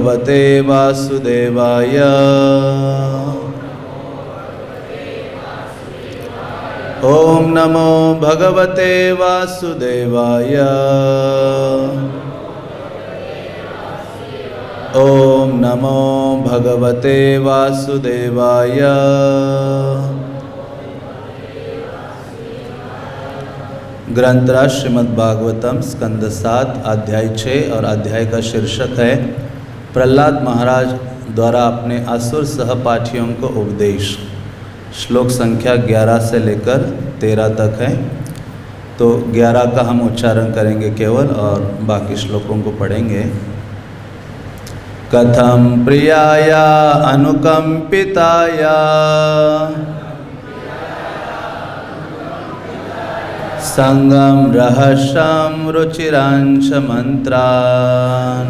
भगवते वासुदेवाय। ओम नमो भगवते वासुदेवाय। ओम नमो भगवते वासुदेवाय। ग्रंथराज श्रीमद्भागवतम स्कंद 7 अध्याय 6 और अध्याय का शीर्षक है प्रहलाद महाराज द्वारा अपने असुर सहपाठियों को उपदेश। श्लोक संख्या 11 से लेकर 13 तक है, तो 11 का हम उच्चारण करेंगे केवल और बाकी श्लोकों को पढ़ेंगे। कथम प्रियाया अनुकंपिताया संगम रहस्यम रुचिरांश मंत्रान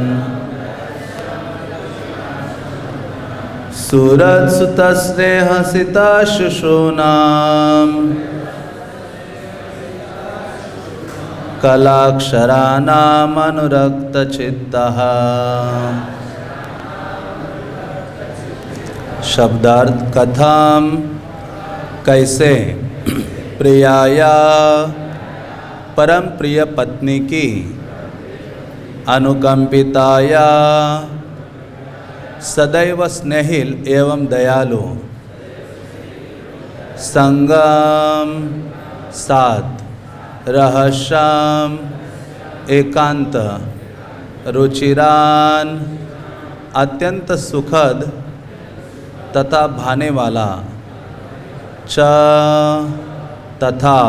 सूरत सुतस्नेहसिता शुशूनाम कलाक्षराणाम अनुरक्त चित्तः। शब्दार्थ कथम कैसे, प्रियाया परम प्रिय पत्नी की, अनुकंपिताया सदैव स्नेहिल एवं दयालु, संगम साथ, रहस्यम एकांत, रुचिरान अत्यंत सुखद तथा भाने वाला, च तथा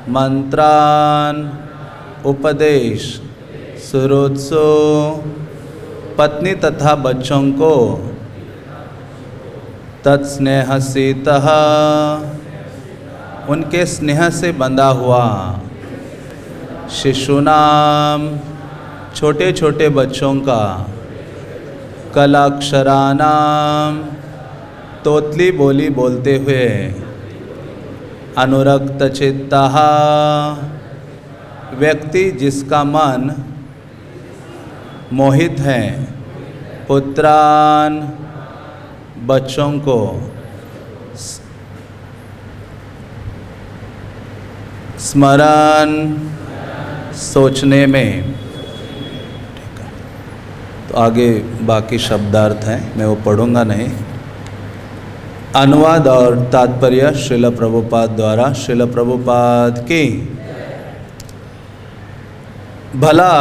मंत्रान उपदेश, सुहृत्सु पत्नी तथा बच्चों को, तत्स्नेहसितः उनके स्नेह से बंधा हुआ, शिशूनाम छोटे छोटे बच्चों का, कलाक्षराणाम तोतली बोली बोलते हुए, अनुरक्त चित्तः व्यक्ति जिसका मन मोहित है, पुत्रान बच्चों को, स्मरण सोचने में। तो आगे बाकी शब्दार्थ हैं, मैं वो पढ़ूंगा नहीं। अनुवाद और तात्पर्य श्रील प्रभुपाद द्वारा। श्रील प्रभुपाद की। भला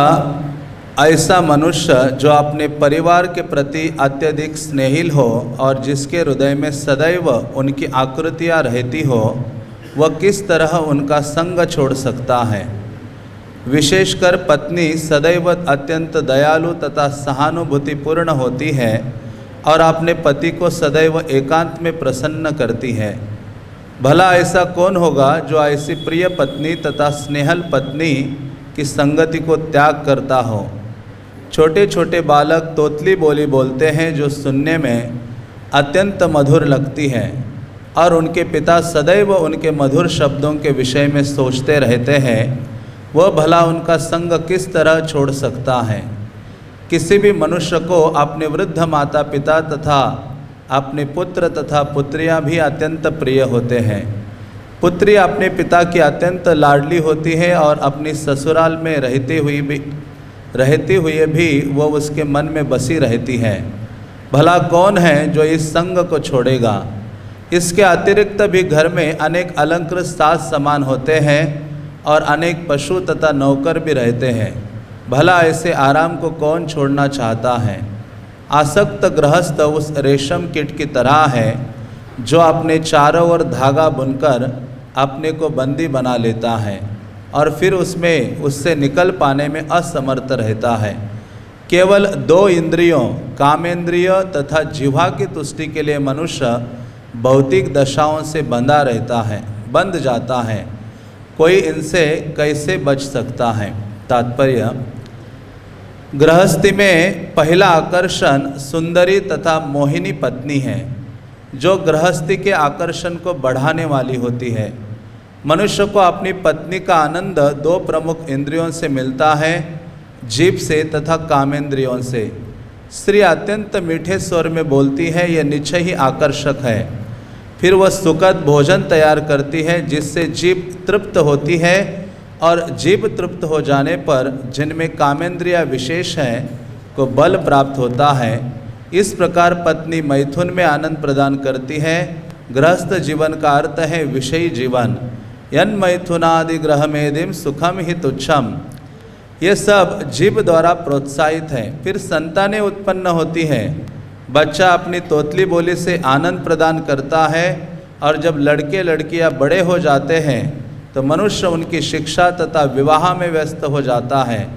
ऐसा मनुष्य जो अपने परिवार के प्रति अत्यधिक स्नेहिल हो और जिसके हृदय में सदैव उनकी आकृतियाँ रहती हो, वह किस तरह उनका संग छोड़ सकता है। विशेषकर पत्नी सदैव अत्यंत दयालु तथा सहानुभूतिपूर्ण होती है और अपने पति को सदैव एकांत में प्रसन्न करती है। भला ऐसा कौन होगा जो ऐसी प्रिय पत्नी तथा स्नेहल पत्नी की संगति को त्याग करता हो। छोटे छोटे बालक तोतली बोली बोलते हैं जो सुनने में अत्यंत मधुर लगती है और उनके पिता सदैव उनके मधुर शब्दों के विषय में सोचते रहते हैं। वह भला उनका संग किस तरह छोड़ सकता है। किसी भी मनुष्य को अपने वृद्ध माता पिता तथा अपने पुत्र तथा पुत्रियां भी अत्यंत प्रिय होते हैं। पुत्री अपने पिता की अत्यंत लाडली होती है और अपनी ससुराल में रहते हुए भी वह उसके मन में बसी रहती है। भला कौन है जो इस संग को छोड़ेगा। इसके अतिरिक्त भी घर में अनेक अलंकृत साज सामान होते हैं और अनेक पशु तथा नौकर भी रहते हैं। भला ऐसे आराम को कौन छोड़ना चाहता है। आसक्त गृहस्थ उस रेशम कीट की तरह है जो अपने चारों ओर धागा बुनकर अपने को बंदी बना लेता है और फिर उससे निकल पाने में असमर्थ रहता है। केवल 2 इंद्रियों कामेंद्रिय तथा जिह्वा की तुष्टि के लिए मनुष्य भौतिक दशाओं से बंध जाता है। कोई इनसे कैसे बच सकता है। तात्पर्य, गृहस्थी में पहला आकर्षण सुंदरी तथा मोहिनी पत्नी है जो गृहस्थी के आकर्षण को बढ़ाने वाली होती है। मनुष्य को अपनी पत्नी का आनंद 2 प्रमुख इंद्रियों से मिलता है, जीभ से तथा कामेंद्रियों से। स्त्री अत्यंत मीठे स्वर में बोलती है, यह निश्चय ही आकर्षक है। फिर वह सुखद भोजन तैयार करती है जिससे जीभ तृप्त होती है, और जीभ तृप्त हो जाने पर जिनमें कामेंद्रिया विशेष हैं को बल प्राप्त होता है। इस प्रकार पत्नी मैथुन में आनंद प्रदान करती है। गृहस्थ जीवन का अर्थ है विषयी जीवन। यन मैथुनादि ग्रह मेदिम सुखम ही तुच्छम। ये सब जीभ द्वारा प्रोत्साहित है। फिर संतानें उत्पन्न होती है। बच्चा अपनी तोतली बोली से आनंद प्रदान करता है, और जब लड़के लड़कियां बड़े हो जाते हैं तो मनुष्य उनकी शिक्षा तथा विवाह में व्यस्त हो जाता है।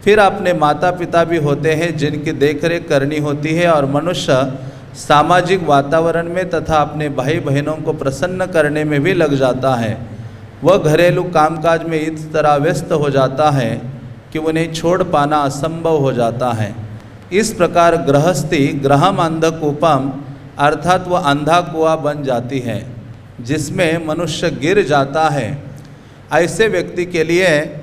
फिर अपने माता पिता भी होते हैं जिनकी देखरेख करनी होती है, और मनुष्य सामाजिक वातावरण में तथा अपने भाई बहनों को प्रसन्न करने में भी लग जाता है। वह घरेलू कामकाज में इस तरह व्यस्त हो जाता है कि उन्हें छोड़ पाना असंभव हो जाता है। इस प्रकार गृहस्थी ग्रहम अंधकूपम अर्थात वह अंधा कुआं बन जाती है जिसमें मनुष्य गिर जाता है। ऐसे व्यक्ति के लिए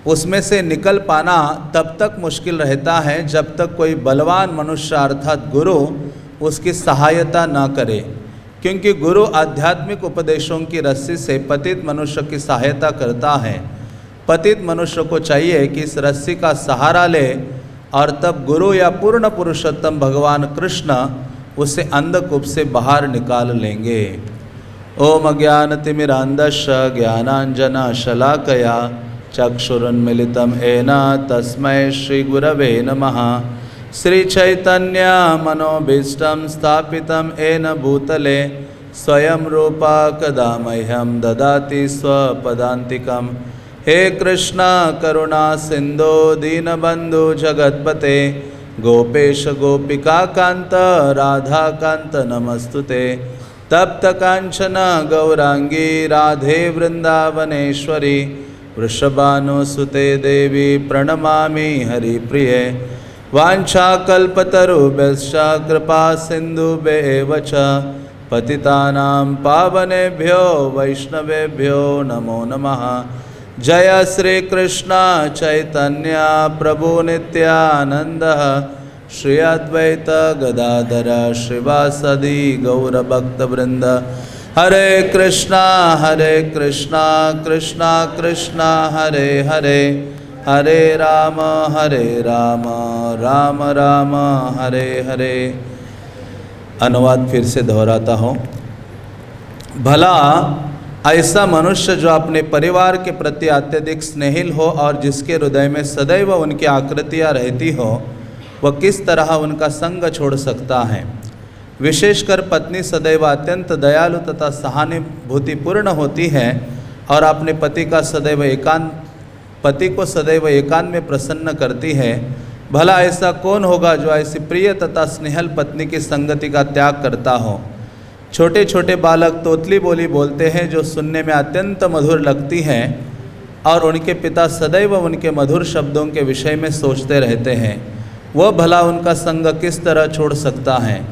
उसमें से निकल पाना तब तक मुश्किल रहता है जब तक कोई बलवान मनुष्य अर्थात गुरु उसकी सहायता न करे, क्योंकि गुरु आध्यात्मिक उपदेशों की रस्सी से पतित मनुष्य की सहायता करता है। पतित मनुष्य को चाहिए कि इस रस्सी का सहारा ले, और तब गुरु या पूर्ण पुरुषोत्तम भगवान कृष्ण उसे अंधकूप से बाहर निकाल लेंगे। ओम अज्ञानतिमिरान्धस्य ज्ञानाञ्जनशलाकया चक्षुरुन्मीलितं येन तस्मै श्रीगुरवे नमः। श्रीचैतन्य मनोभीष्टं स्थापितं येन भूतले स्वयं रूपा कदा मह्यं ददाति स्वपदान्तिकम्। हे कृष्ण करुणा सिंधो दीनबंधु जगत्पते गोपेश गोपिका कांत राधा कांत नमस्तुते। तप्त कांचन गौरांगी राधे वृंदावनेश्वरी वृषभानुसुते देवी प्रणमामि हरिप्रिये। वाञ्छाकल्पतरुभ्यश्च कृपा सिन्धुभ्येव च पतितानां पावनेभ्यो वैष्णवेभ्यो नमो नमः। जय श्री कृष्ण चैतन्य प्रभु नित्यानंद श्री अद्वैत गदाधर श्रीवासदि गौरभक्तवृंद। हरे कृष्णा कृष्णा कृष्णा हरे हरे, हरे राम राम राम हरे हरे। अनुवाद फिर से दोहराता हूँ। भला ऐसा मनुष्य जो अपने परिवार के प्रति अत्यधिक स्नेहिल हो और जिसके हृदय में सदैव उनकी आकृतियाँ रहती हो, वह किस तरह उनका संग छोड़ सकता है। विशेषकर पत्नी सदैव अत्यंत दयालु तथा सहानुभूतिपूर्ण होती है और अपने पति को सदैव एकांत में प्रसन्न करती है। भला ऐसा कौन होगा जो ऐसी प्रिय तथा स्नेहल पत्नी की संगति का त्याग करता हो। छोटे छोटे बालक तोतली बोली बोलते हैं जो सुनने में अत्यंत मधुर लगती हैं, और उनके पिता सदैव उनके मधुर शब्दों के विषय में सोचते रहते हैं। वह भला उनका संग किस तरह छोड़ सकता है।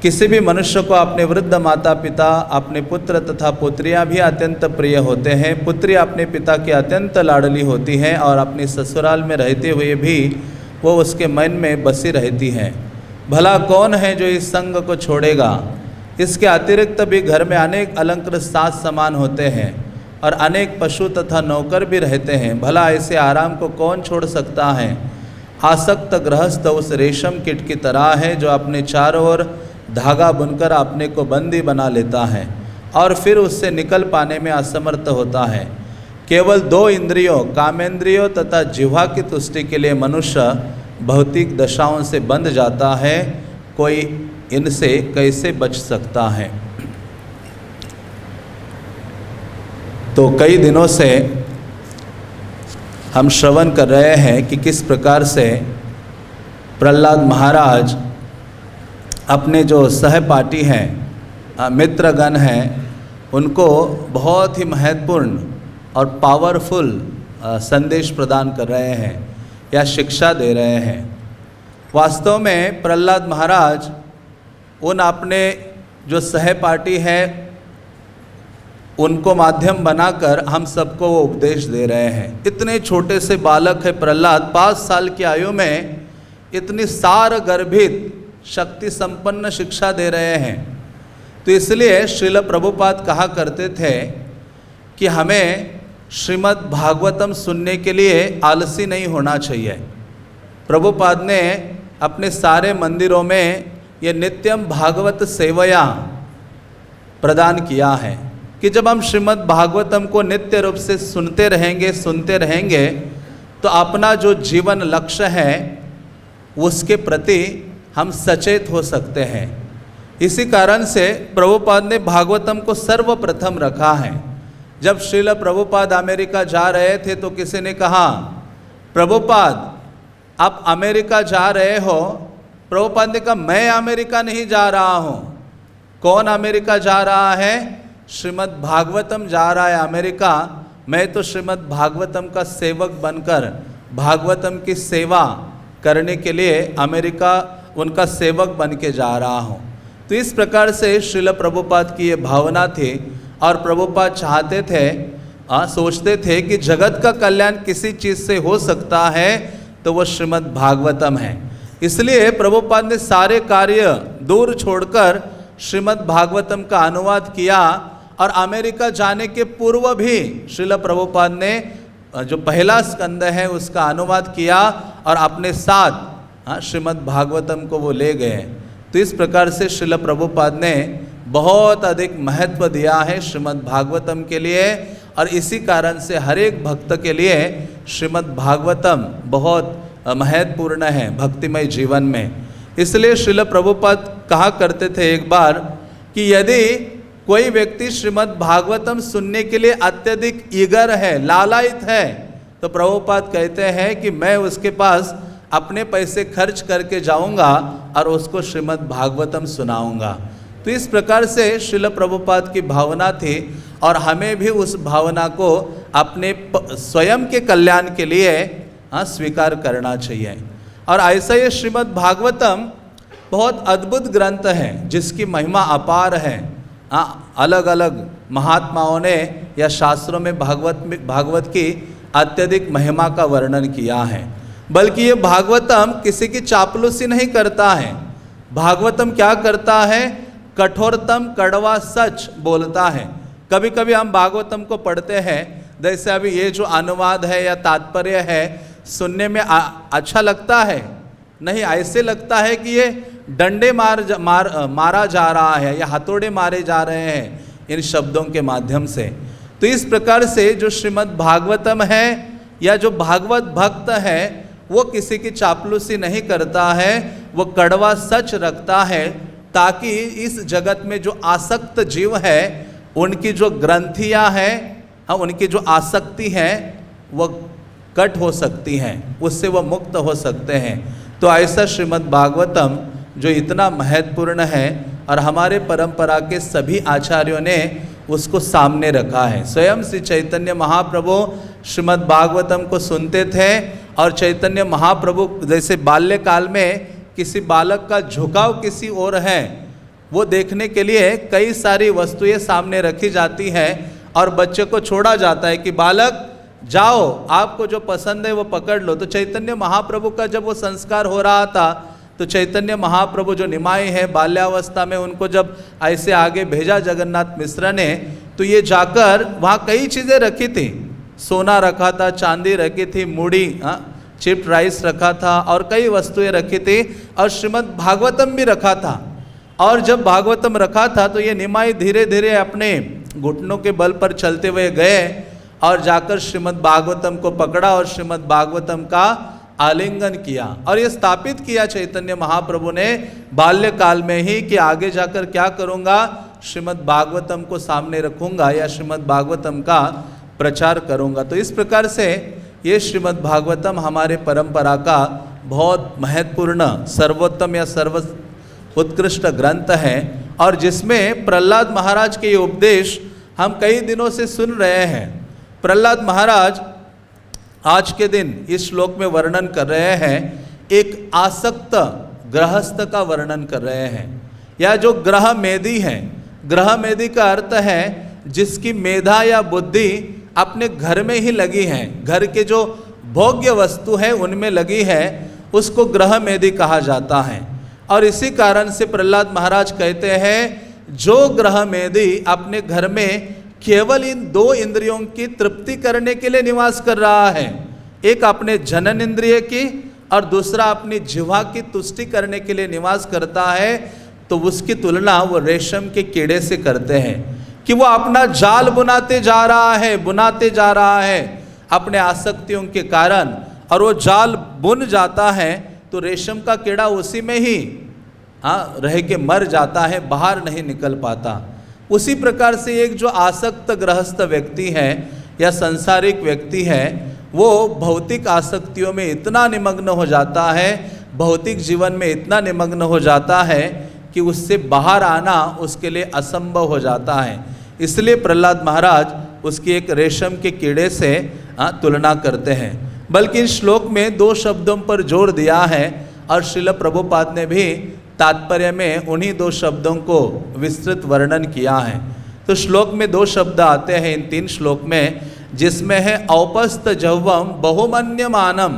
किसी भी मनुष्य को अपने वृद्ध माता पिता, अपने पुत्र तथा पुत्रियां भी अत्यंत प्रिय होते हैं। पुत्री अपने पिता की अत्यंत लाडली होती है और अपनी ससुराल में रहते हुए भी वो उसके मन में बसी रहती हैं। भला कौन है जो इस संग को छोड़ेगा। इसके अतिरिक्त भी घर में अनेक अलंकृत साज सामान होते हैं और अनेक पशु तथा नौकर भी रहते हैं। भला ऐसे आराम को कौन छोड़ सकता है। आसक्त गृहस्थ उस रेशम कीट की तरह है जो अपने चारों ओर धागा बुनकर अपने को बंदी बना लेता है और फिर उससे निकल पाने में असमर्थ होता है। केवल दो इंद्रियों कामेंद्रियों तथा जिह्वा की तुष्टि के लिए मनुष्य भौतिक दशाओं से बंध जाता है। कोई इनसे कैसे बच सकता है। तो कई दिनों से हम श्रवण कर रहे हैं कि किस प्रकार से प्रहलाद महाराज अपने जो सहपाठी हैं, मित्रगण हैं, उनको बहुत ही महत्वपूर्ण और पावरफुल संदेश प्रदान कर रहे हैं या शिक्षा दे रहे हैं। वास्तव में प्रहलाद महाराज उन अपने जो सहपाठी हैं उनको माध्यम बनाकर हम सबको वो उपदेश दे रहे हैं। इतने छोटे से बालक है प्रहलाद, 5 साल की आयु में इतनी सारगर्भित शक्ति संपन्न शिक्षा दे रहे हैं। तो इसलिए श्रील प्रभुपाद कहा करते थे कि हमें श्रीमद् भागवतम सुनने के लिए आलसी नहीं होना चाहिए। प्रभुपाद ने अपने सारे मंदिरों में ये नित्यम भागवत सेवया प्रदान किया है कि जब हम श्रीमद् भागवतम को नित्य रूप से सुनते रहेंगे तो अपना जो जीवन लक्ष्य है उसके प्रति हम सचेत हो सकते हैं। इसी कारण से प्रभुपाद ने भागवतम को सर्वप्रथम रखा है। जब श्रील प्रभुपाद अमेरिका जा रहे थे तो किसी ने कहा, प्रभुपाद आप अमेरिका जा रहे हो? प्रभुपाद ने कहा, मैं अमेरिका नहीं जा रहा हूँ। कौन अमेरिका जा रहा है? श्रीमद् भागवतम जा रहा है अमेरिका। मैं तो श्रीमद् भागवतम का सेवक बनकर भागवतम की सेवा करने के लिए अमेरिका उनका सेवक बन के जा रहा हूँ। तो इस प्रकार से श्रील प्रभुपाद की ये भावना थी और प्रभुपाद चाहते थे, सोचते थे कि जगत का कल्याण किसी चीज़ से हो सकता है तो वो श्रीमद् भागवतम है। इसलिए प्रभुपाद ने सारे कार्य दूर छोड़कर श्रीमद् भागवतम का अनुवाद किया और अमेरिका जाने के पूर्व भी श्रील प्रभुपाद ने जो पहला स्कंद है उसका अनुवाद किया और अपने साथ श्रीमद् भागवतम को वो ले गए। तो इस प्रकार से श्रील प्रभुपाद ने बहुत अधिक महत्व दिया है श्रीमद् भागवतम के लिए और इसी कारण से हर एक भक्त के लिए श्रीमद् भागवतम बहुत महत्वपूर्ण है भक्तिमय जीवन में। इसलिए श्रील प्रभुपाद कहा करते थे एक बार कि यदि कोई व्यक्ति श्रीमद् भागवतम सुनने के लिए अत्यधिक ईगर है, लालायित है, तो प्रभुपाद कहते हैं कि मैं उसके पास अपने पैसे खर्च करके जाऊंगा और उसको श्रीमद् भागवतम सुनाऊंगा। तो इस प्रकार से श्रील प्रभुपाद की भावना थी और हमें भी उस भावना को अपने स्वयं के कल्याण के लिए स्वीकार करना चाहिए। और ऐसा ये श्रीमद् भागवतम बहुत अद्भुत ग्रंथ है जिसकी महिमा अपार है। अलग अलग महात्माओं ने या शास्त्रों में भागवत की अत्यधिक महिमा का वर्णन किया है। बल्कि ये भागवतम किसी की चापलूसी नहीं करता है। भागवतम क्या करता है? कठोरतम कड़वा सच बोलता है। कभी कभी हम भागवतम को पढ़ते हैं, जैसे अभी ये जो अनुवाद है या तात्पर्य है सुनने में अच्छा लगता है, नहीं ऐसे लगता है कि ये डंडे मारा जा रहा है या हथौड़े मारे जा रहे हैं इन शब्दों के माध्यम से। तो इस प्रकार से जो श्रीमद् भागवतम है या जो भागवत भक्त है वो किसी की चापलूसी नहीं करता है, वो कड़वा सच रखता है ताकि इस जगत में जो आसक्त जीव है उनकी जो ग्रंथियाँ हैं, उनकी जो आसक्ति है वो कट हो सकती हैं, उससे वो मुक्त हो सकते हैं। तो ऐसा श्रीमद् भागवतम जो इतना महत्वपूर्ण है और हमारे परंपरा के सभी आचार्यों ने उसको सामने रखा है। स्वयं श्री चैतन्य महाप्रभु श्रीमद् भागवतम को सुनते थे और चैतन्य महाप्रभु जैसे बाल्यकाल में किसी बालक का झुकाव किसी ओर है वो देखने के लिए कई सारी वस्तुएं सामने रखी जाती हैं और बच्चे को छोड़ा जाता है कि बालक जाओ, आपको जो पसंद है वो पकड़ लो। तो चैतन्य महाप्रभु का जब वो संस्कार हो रहा था तो चैतन्य महाप्रभु जो निमाई है बाल्यावस्था में उनको जब ऐसे आगे भेजा जगन्नाथ मिश्र ने, तो ये जाकर वहाँ कई चीज़ें रखी थी। सोना रखा था, चांदी रखी थी, मूढ़ी चिप्ड राइस रखा था और कई वस्तुएं रखी थी और श्रीमद् भागवतम भी रखा था। और जब भागवतम रखा था तो ये निमाई धीरे धीरे अपने घुटनों के बल पर चलते हुए गए और जाकर श्रीमद् भागवतम को पकड़ा और श्रीमद् भागवतम का आलिंगन किया और ये स्थापित किया चैतन्य महाप्रभु ने बाल्यकाल में ही कि आगे जाकर क्या करूँगा, श्रीमद् भागवतम को सामने रखूँगा या श्रीमद् भागवतम का प्रचार करूँगा। तो इस प्रकार से ये श्रीमद् भागवतम हमारे परंपरा का बहुत महत्वपूर्ण सर्वोत्तम या सर्व उत्कृष्ट ग्रंथ है और जिसमें प्रहलाद महाराज के ये उपदेश हम कई दिनों से सुन रहे हैं। प्रहलाद महाराज आज के दिन इस श्लोक में वर्णन कर रहे हैं, एक आसक्त गृहस्थ का वर्णन कर रहे हैं या जो ग्रह मेदी है। ग्रह मेदी का अर्थ है जिसकी मेधा या बुद्धि अपने घर में ही लगी है, घर के जो भोग्य वस्तु है उनमें लगी है, उसको ग्रह मेधी कहा जाता है। और इसी कारण से प्रहलाद महाराज कहते हैं जो ग्रह मेधी अपने घर में केवल इन दो इंद्रियों की तृप्ति करने के लिए निवास कर रहा है, एक अपने जनन इंद्रिय की और दूसरा अपनी जिह्वा की तुष्टि करने के लिए निवास करता है, तो उसकी तुलना वो रेशम के कीड़े से करते हैं कि वो अपना जाल बुनाते जा रहा है अपने आसक्तियों के कारण, और वो जाल बुन जाता है तो रेशम का कीड़ा उसी में ही रह के मर जाता है, बाहर नहीं निकल पाता। उसी प्रकार से एक जो आसक्त गृहस्थ व्यक्ति है या संसारिक व्यक्ति है, वो भौतिक आसक्तियों में इतना निमग्न हो जाता है, भौतिक जीवन में इतना निमग्न हो जाता है कि उससे बाहर आना उसके लिए असंभव हो जाता है। इसलिए प्रहलाद महाराज उसकी एक रेशम के कीड़े से तुलना करते हैं। बल्कि इस श्लोक में दो शब्दों पर जोर दिया है और श्रील प्रभुपाद ने भी तात्पर्य में उन्हीं दो शब्दों को विस्तृत वर्णन किया है। तो श्लोक में दो शब्द आते हैं इन तीन श्लोक में, जिसमें है औपस्थ जह्वम बहुमन्यमानम,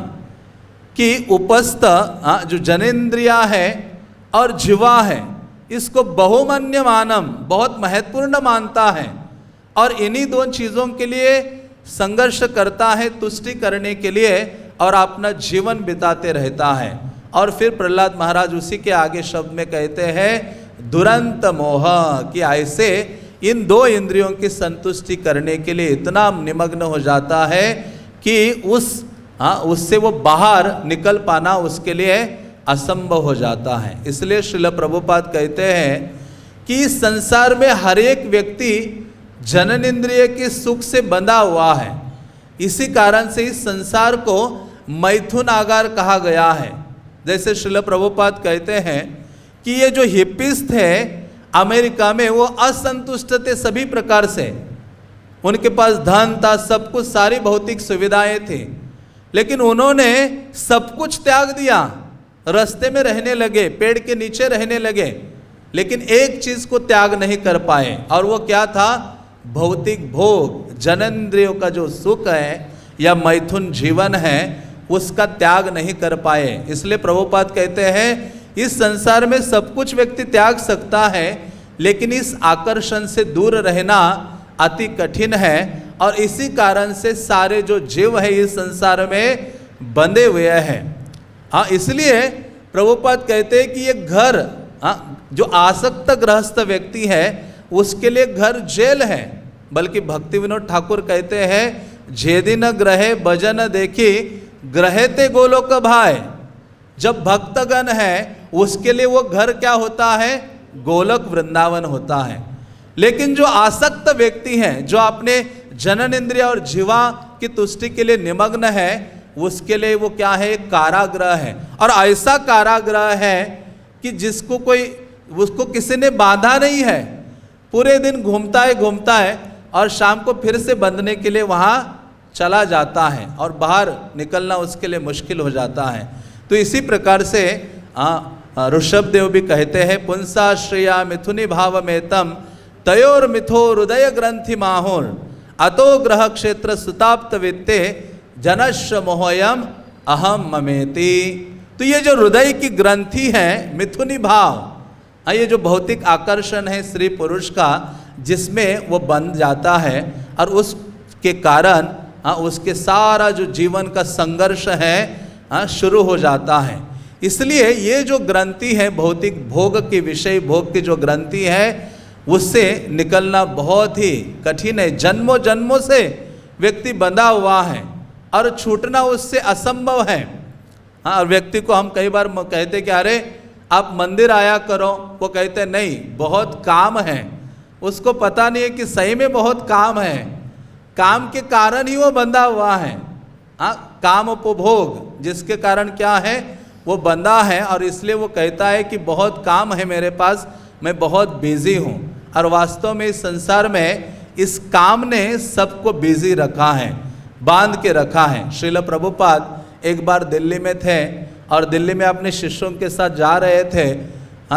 कि उपस्थ जो जनेन्द्रिया है और जिह्वा है इसको बहुमन्यमानम बहुत महत्वपूर्ण मानता है और इन्हीं दो चीज़ों के लिए संघर्ष करता है तुष्टि करने के लिए और अपना जीवन बिताते रहता है। और फिर प्रहलाद महाराज उसी के आगे शब्द में कहते हैं दुरंत मोह, कि ऐसे इन दो इंद्रियों की संतुष्टि करने के लिए इतना निमग्न हो जाता है कि उससे वो बाहर निकल पाना उसके लिए असंभव हो जाता है। इसलिए श्रील प्रभुपाद कहते हैं कि इस संसार में हर एक व्यक्ति जनन इंद्रिय के सुख से बंधा हुआ है। इसी कारण से इस संसार को मैथुन आगार कहा गया है। जैसे श्रील प्रभुपाद कहते हैं कि ये जो हिप्पीज थे अमेरिका में, वो असंतुष्ट थे सभी प्रकार से, उनके पास धन था, सब कुछ, सारी भौतिक सुविधाएं थी, लेकिन उन्होंने सब कुछ त्याग दिया, रास्ते में रहने लगे, पेड़ के नीचे रहने लगे, लेकिन एक चीज को त्याग नहीं कर पाए, और वो क्या था? भौतिक भोग, जननेंद्रियों का जो सुख है या मैथुन जीवन है उसका त्याग नहीं कर पाए। इसलिए प्रभुपाद कहते हैं इस संसार में सब कुछ व्यक्ति त्याग सकता है, लेकिन इस आकर्षण से दूर रहना अति कठिन है, और इसी कारण से सारे जो जीव है इस संसार में बंधे हुए हैं। इसलिए प्रभुपाद कहते हैं कि ये घर, जो आसक्त गृहस्थ व्यक्ति है उसके लिए घर जेल है। बल्कि भक्ति विनोद ठाकुर कहते हैं जेदिन ग्रहे भजन देखी ग्रहेते गोलोक भाई। जब भक्तगण है उसके लिए वो घर क्या होता है? गोलोक वृंदावन होता है। लेकिन जो आसक्त व्यक्ति हैं, जो अपने जनन इंद्रिय और जीवा की तुष्टि के लिए निमग्न है, उसके लिए वो क्या है? कारागृह है। और ऐसा कारागृह है कि उसको किसी ने बांधा नहीं है, पूरे दिन घूमता है और शाम को फिर से बंधने के लिए वहाँ चला जाता है और बाहर निकलना उसके लिए मुश्किल हो जाता है। तो इसी प्रकार से ऋषभ देव भी कहते हैं पुंसाश्रया मिथुनि भाव मेतम तयोर मिथो हृदय ग्रंथि माहुर अतो ग्रह क्षेत्र सुताप्त वित्ते जनश्र मोहयम अहम ममेति। तो ये जो हृदय की ग्रंथि है मिथुनि भाव, ये जो भौतिक आकर्षण है स्त्री पुरुष का, जिसमें वो बंध जाता है और उसके कारण उसके सारा जो जीवन का संघर्ष है शुरू हो जाता है। इसलिए ये जो ग्रंथि है भौतिक भोग के विषय भोग की जो ग्रंथि है उससे निकलना बहुत ही कठिन है। जन्मों जन्मों से व्यक्ति बंधा हुआ है और छूटना उससे असंभव है। और व्यक्ति को हम कई बार कहते कि अरे आप मंदिर आया करो, वो कहते नहीं बहुत काम है। उसको पता नहीं है कि सही में बहुत काम है, काम के कारण ही वो बंधा हुआ है। काम उपभोग जिसके कारण क्या है वो बंधा है, और इसलिए वो कहता है कि बहुत काम है मेरे पास, मैं बहुत बिजी हूँ। और वास्तव में इस संसार में इस काम ने सबको बिजी रखा है, बांध के रखा है। श्रील प्रभुपाद एक बार दिल्ली में थे और दिल्ली में अपने शिष्यों के साथ जा रहे थे,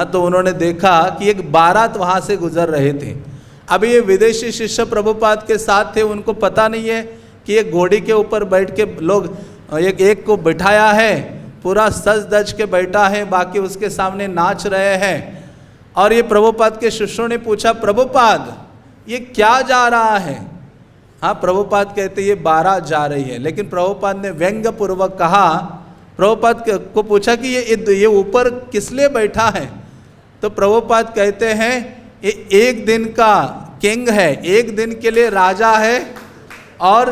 तो उन्होंने देखा कि एक बारात वहाँ से गुजर रही थी। अभी ये विदेशी शिष्य प्रभुपाद के साथ थे, उनको पता नहीं है कि ये घोड़ी के ऊपर बैठ के लोग एक को बिठाया है, पूरा सज धज के बैठा है, बाकी उसके सामने नाच रहे हैं। और ये प्रभुपाद के शिष्यों ने पूछा, प्रभुपाद ये क्या जा रहा है? हाँ, प्रभुपाद कहते ये बारात जा रही है। लेकिन प्रभुपाद ने व्यंग्य पूर्वक कहा, प्रभुपाद को पूछा कि ये ऊपर किस लिए बैठा है? तो प्रभुपाद कहते हैं ये एक दिन का किंग है, एक दिन के लिए राजा है और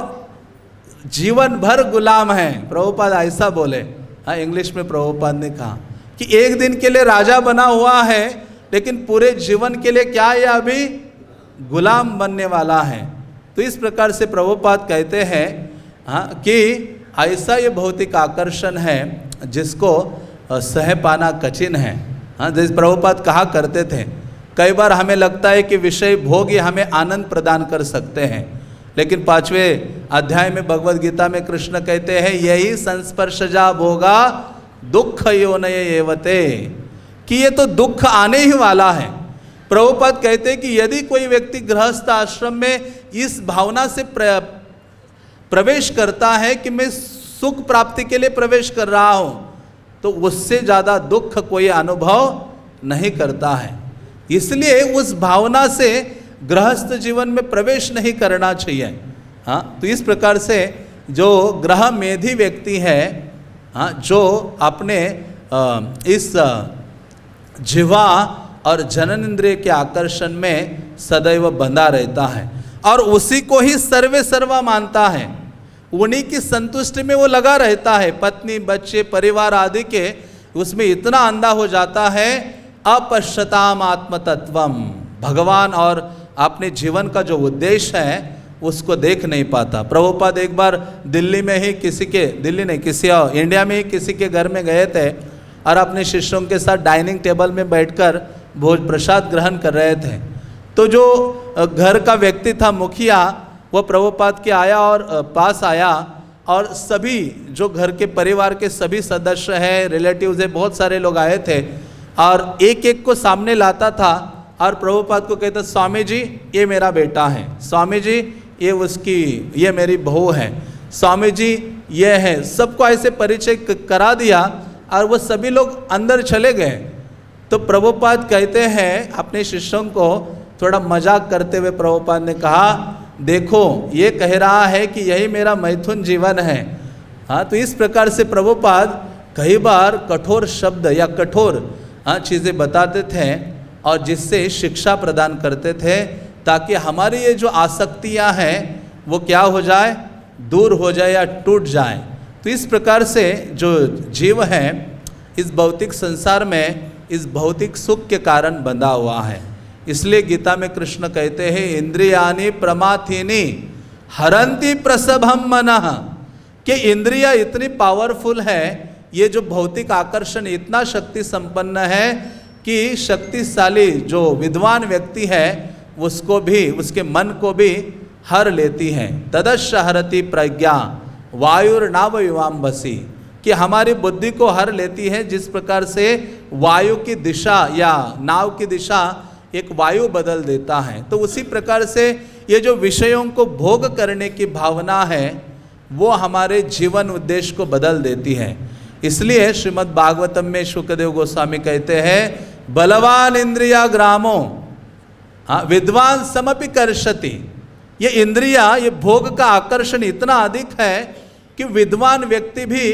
जीवन भर गुलाम है। प्रभुपाद ऐसा बोले। हाँ, इंग्लिश में प्रभुपाद ने कहा कि एक दिन के लिए राजा बना हुआ है, लेकिन पूरे जीवन के लिए क्या है, अभी गुलाम बनने वाला है। तो इस प्रकार से प्रभुपाद कहते हैं हाँ कि ऐसा ये भौतिक आकर्षण है जिसको सह पाना कठिन है। हाँ, जैसे प्रभुपाद कहा करते थे, कई बार हमें लगता है कि विषय भोग ये हमें आनंद प्रदान कर सकते हैं, लेकिन 5वें अध्याय में भगवद गीता में कृष्ण कहते हैं, यही संस्पर्शजा भोगा दुख योनय एवते, कि ये तो दुख आने ही वाला है। प्रभुपाद कहते हैं कि यदि कोई व्यक्ति गृहस्थ आश्रम में इस भावना से प्रवेश करता है कि मैं सुख प्राप्ति के लिए प्रवेश कर रहा हूं, तो उससे ज़्यादा दुख कोई अनुभव नहीं करता है। इसलिए उस भावना से गृहस्थ जीवन में प्रवेश नहीं करना चाहिए। हाँ, तो इस प्रकार से जो ग्रह मेधी व्यक्ति है, हाँ, जो अपने इस जिह्वा और जनन इंद्रिय के आकर्षण में सदैव बंधा रहता है और उसी को ही सर्वे सर्वा मानता है, उन्हीं की संतुष्टि में वो लगा रहता है, पत्नी बच्चे परिवार आदि के उसमें इतना अंधा हो जाता है, अपश्यताम आत्मतत्वम, भगवान और अपने जीवन का जो उद्देश्य है उसको देख नहीं पाता। प्रभुपाद एक बार दिल्ली में ही इंडिया में ही किसी के घर में गए थे और अपने शिष्यों के साथ डाइनिंग टेबल में बैठकर भोज प्रसाद ग्रहण कर रहे थे। तो जो घर का व्यक्ति था, मुखिया, वो प्रभुपाद के आया और पास आया और सभी जो घर के परिवार के सभी सदस्य हैं, रिलेटिव्स हैं, बहुत सारे लोग आए थे और एक एक को सामने लाता था और प्रभुपाद को कहता, स्वामी जी ये मेरा बेटा है, स्वामी जी ये मेरी बहू है, स्वामी जी ये है। सबको ऐसे परिचय करा दिया और वो सभी लोग अंदर चले गए। तो प्रभुपाद कहते हैं अपने शिष्यों को थोड़ा मजाक करते हुए, प्रभुपाद ने कहा, देखो ये कह रहा है कि यही मेरा मैथुन जीवन है। हाँ, तो इस प्रकार से प्रभुपाद कई बार कठोर शब्द या कठोर चीज़ें बताते थे और जिससे शिक्षा प्रदान करते थे, ताकि हमारी ये जो आसक्तियाँ हैं वो क्या हो जाए, दूर हो जाए या टूट जाए। तो इस प्रकार से जो जीव है इस भौतिक संसार में इस भौतिक सुख के कारण बंधा हुआ है। इसलिए गीता में कृष्ण कहते हैं, इंद्रियानि प्रमाथिनी हरंती प्रसभम मनः, कि इंद्रिया इतनी पावरफुल है, ये जो भौतिक आकर्षण इतना शक्ति संपन्न है कि शक्तिशाली जो विद्वान व्यक्ति है उसको भी, उसके मन को भी हर लेती है। तदश्च हरति प्रज्ञा वायुर्नाव युवाम्बसी, कि हमारी बुद्धि को हर लेती है। जिस प्रकार से वायु की दिशा या नाव की दिशा एक वायु बदल देता है, तो उसी प्रकार से ये जो विषयों को भोग करने की भावना है वो हमारे जीवन उद्देश्य को बदल देती है। इसलिए श्रीमद् भागवतम में शुकदेव गोस्वामी कहते हैं, बलवान इंद्रिया ग्रामो विद्वान समपि कर्षति। ये इंद्रिया, ये भोग का आकर्षण इतना अधिक है कि विद्वान व्यक्ति भी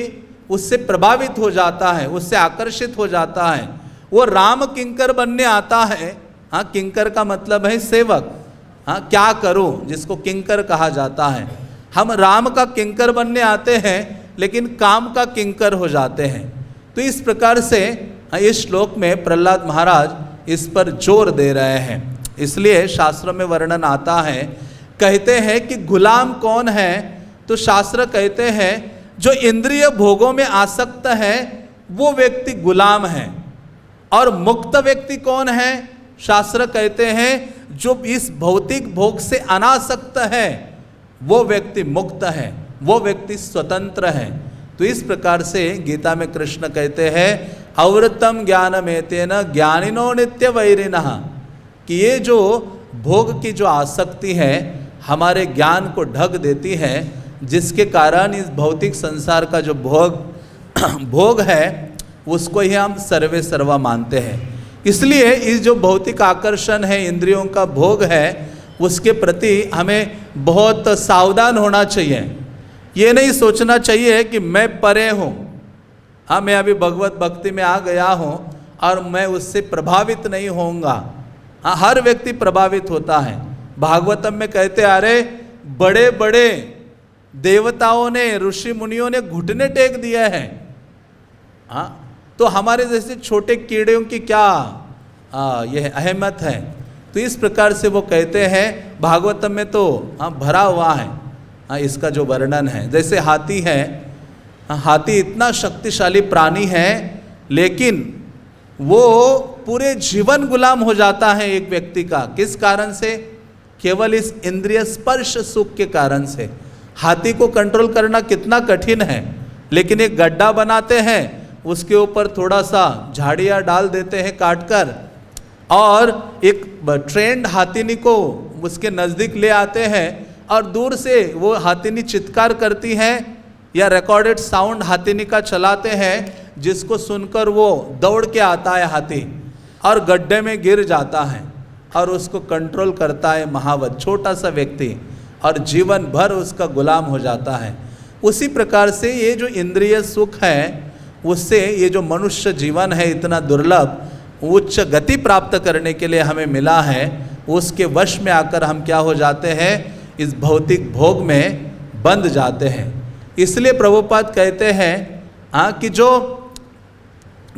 उससे प्रभावित हो जाता है, उससे आकर्षित हो जाता है। वो राम किंकर बनने आता है। हाँ, किंकर का मतलब है सेवक। हाँ, क्या करूं, जिसको किंकर कहा जाता है। हम राम का किंकर बनने आते हैं लेकिन काम का किंकर हो जाते हैं। तो इस प्रकार से इस श्लोक में प्रहलाद महाराज इस पर जोर दे रहे हैं। इसलिए शास्त्रों में वर्णन आता है, कहते हैं कि गुलाम कौन है, तो शास्त्र कहते हैं जो इंद्रिय भोगों में आसक्त है वो व्यक्ति गुलाम है। और मुक्त व्यक्ति कौन है, शास्त्र कहते हैं जो इस भौतिक भोग से अनासक्त है वो व्यक्ति मुक्त है, वो व्यक्ति स्वतंत्र है। तो इस प्रकार से गीता में कृष्ण कहते हैं, अवृतम ज्ञानमेतेन ज्ञानिनो नित्य वैरिणः, कि ये जो भोग की जो आसक्ति है हमारे ज्ञान को ढक देती है, जिसके कारण इस भौतिक संसार का जो भोग है उसको ही हम सर्वे सर्वा मानते हैं। इसलिए इस जो भौतिक आकर्षण है, इंद्रियों का भोग है, उसके प्रति हमें बहुत सावधान होना चाहिए। ये नहीं सोचना चाहिए कि मैं परे हूँ, हाँ मैं अभी भगवत भक्ति में आ गया हूँ और मैं उससे प्रभावित नहीं होऊंगा। हाँ, हर व्यक्ति प्रभावित होता है। भागवतम में कहते अरे बड़े बड़े देवताओं ने, ऋषि मुनियों ने घुटने टेक दिया है, हाँ तो हमारे जैसे छोटे कीड़ों की क्या यह अहमियत है। तो इस प्रकार से वो कहते हैं, भागवतम में तो भरा हुआ है इसका जो वर्णन है। जैसे हाथी है, हाथी इतना शक्तिशाली प्राणी है, लेकिन वो पूरे जीवन गुलाम हो जाता है एक व्यक्ति का। किस कारण से? केवल इस इंद्रिय स्पर्श सुख के कारण से। हाथी को कंट्रोल करना कितना कठिन है, लेकिन एक गड्ढा बनाते हैं, उसके ऊपर थोड़ा सा झाड़ियाँ डाल देते हैं काट कर, और एक ट्रेंड हाथीनी को उसके नज़दीक ले आते हैं और दूर से वो हाथीनी चित्कार करती हैं या रिकॉर्डेड साउंड हाथीनी का चलाते हैं, जिसको सुनकर वो दौड़ के आता है हाथी और गड्ढे में गिर जाता है और उसको कंट्रोल करता है महावत छोटा सा व्यक्ति, और जीवन भर उसका गुलाम हो जाता है। उसी प्रकार से ये जो इंद्रिय सुख है, उससे ये जो मनुष्य जीवन है इतना दुर्लभ, उच्च गति प्राप्त करने के लिए हमें मिला है, उसके वश में आकर हम क्या हो जाते हैं, इस भौतिक भोग में बंध जाते हैं। इसलिए प्रभुपाद कहते हैं कि जो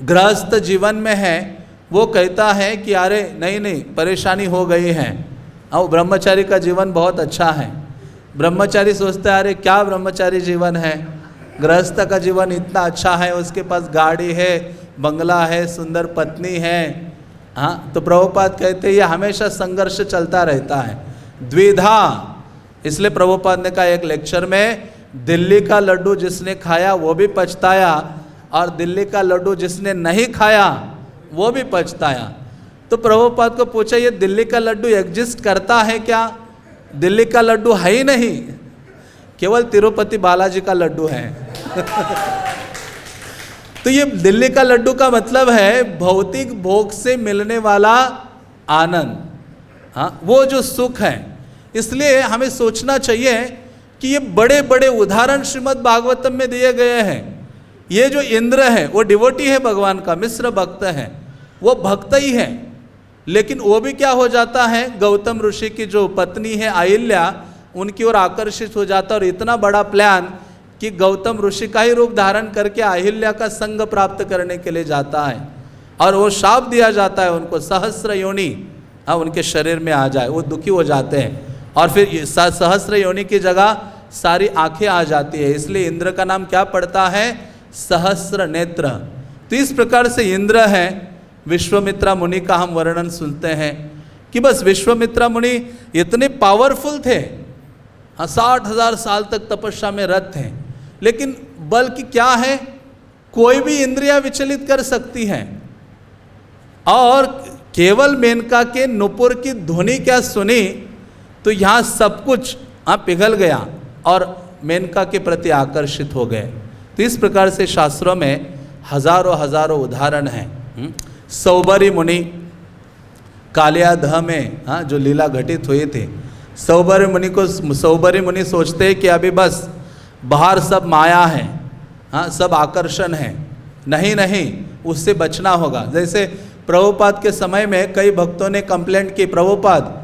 गृहस्थ जीवन में है वो कहता है कि अरे नहीं परेशानी हो गई है, और ब्रह्मचारी का जीवन बहुत अच्छा है। ब्रह्मचारी सोचता है अरे क्या ब्रह्मचारी जीवन है, गृहस्थ का जीवन इतना अच्छा है, उसके पास गाड़ी है, बंगला है, सुंदर पत्नी है। हाँ, तो प्रभुपाद कहते हैं ये हमेशा संघर्ष चलता रहता है, द्विधा। इसलिए प्रभुपाद ने कहा एक लेक्चर में, दिल्ली का लड्डू जिसने खाया वो भी पछताया, और दिल्ली का लड्डू जिसने नहीं खाया वो भी पछताया। तो प्रभुपाद को पूछा ये दिल्ली का लड्डू एग्जिस्ट करता है क्या? दिल्ली का लड्डू है ही नहीं, केवल तिरुपति बालाजी का लड्डू है। तो ये दिल्ली का लड्डू का मतलब है भौतिक भोग से मिलने वाला आनंद, हाँ वो जो सुख है। इसलिए हमें सोचना चाहिए कि ये बड़े बड़े उदाहरण श्रीमद् भागवतम में दिए गए हैं। ये जो इंद्र है वो डिवोटी है भगवान का, मिश्र भक्त है, वो भक्त ही है, लेकिन वो भी क्या हो जाता है, गौतम ऋषि की जो पत्नी है अहिल्या, उनकी ओर आकर्षित हो जाता है, और इतना बड़ा प्लान कि गौतम ऋषि का ही रूप धारण करके अहिल्या का संग प्राप्त करने के लिए जाता है, और वो शाप दिया जाता है उनको, सहस्र योनि उनके शरीर में आ जाए, वो दुखी हो जाते हैं, और फिर सहस्र योनि की जगह सारी आंखें आ जाती है। इसलिए इंद्र का नाम क्या पड़ता है, सहस्र नेत्र। तो इस प्रकार से इंद्र है। विश्वामित्रा मुनि का हम वर्णन सुनते हैं कि बस विश्वामित्रा मुनि इतने पावरफुल थे, 60,000 साल तक तपस्या में रत थे, लेकिन बल की क्या है, कोई भी इंद्रियां विचलित कर सकती हैं। और केवल मेनका के नुपुर की ध्वनि क्या सुनी तो यहाँ सब कुछ पिघल गया और मेनका के प्रति आकर्षित हो गए। तो इस प्रकार से शास्त्रों में हजारों हजारों उदाहरण हैं। सौबरी मुनि कालियादह में जो लीला घटित हुई थी, सौबरी मुनि सोचते हैं कि अभी बस बाहर सब माया है, सब आकर्षण है, नहीं उससे बचना होगा। जैसे प्रभुपाद के समय में कई भक्तों ने कंप्लेंट की प्रभुपाद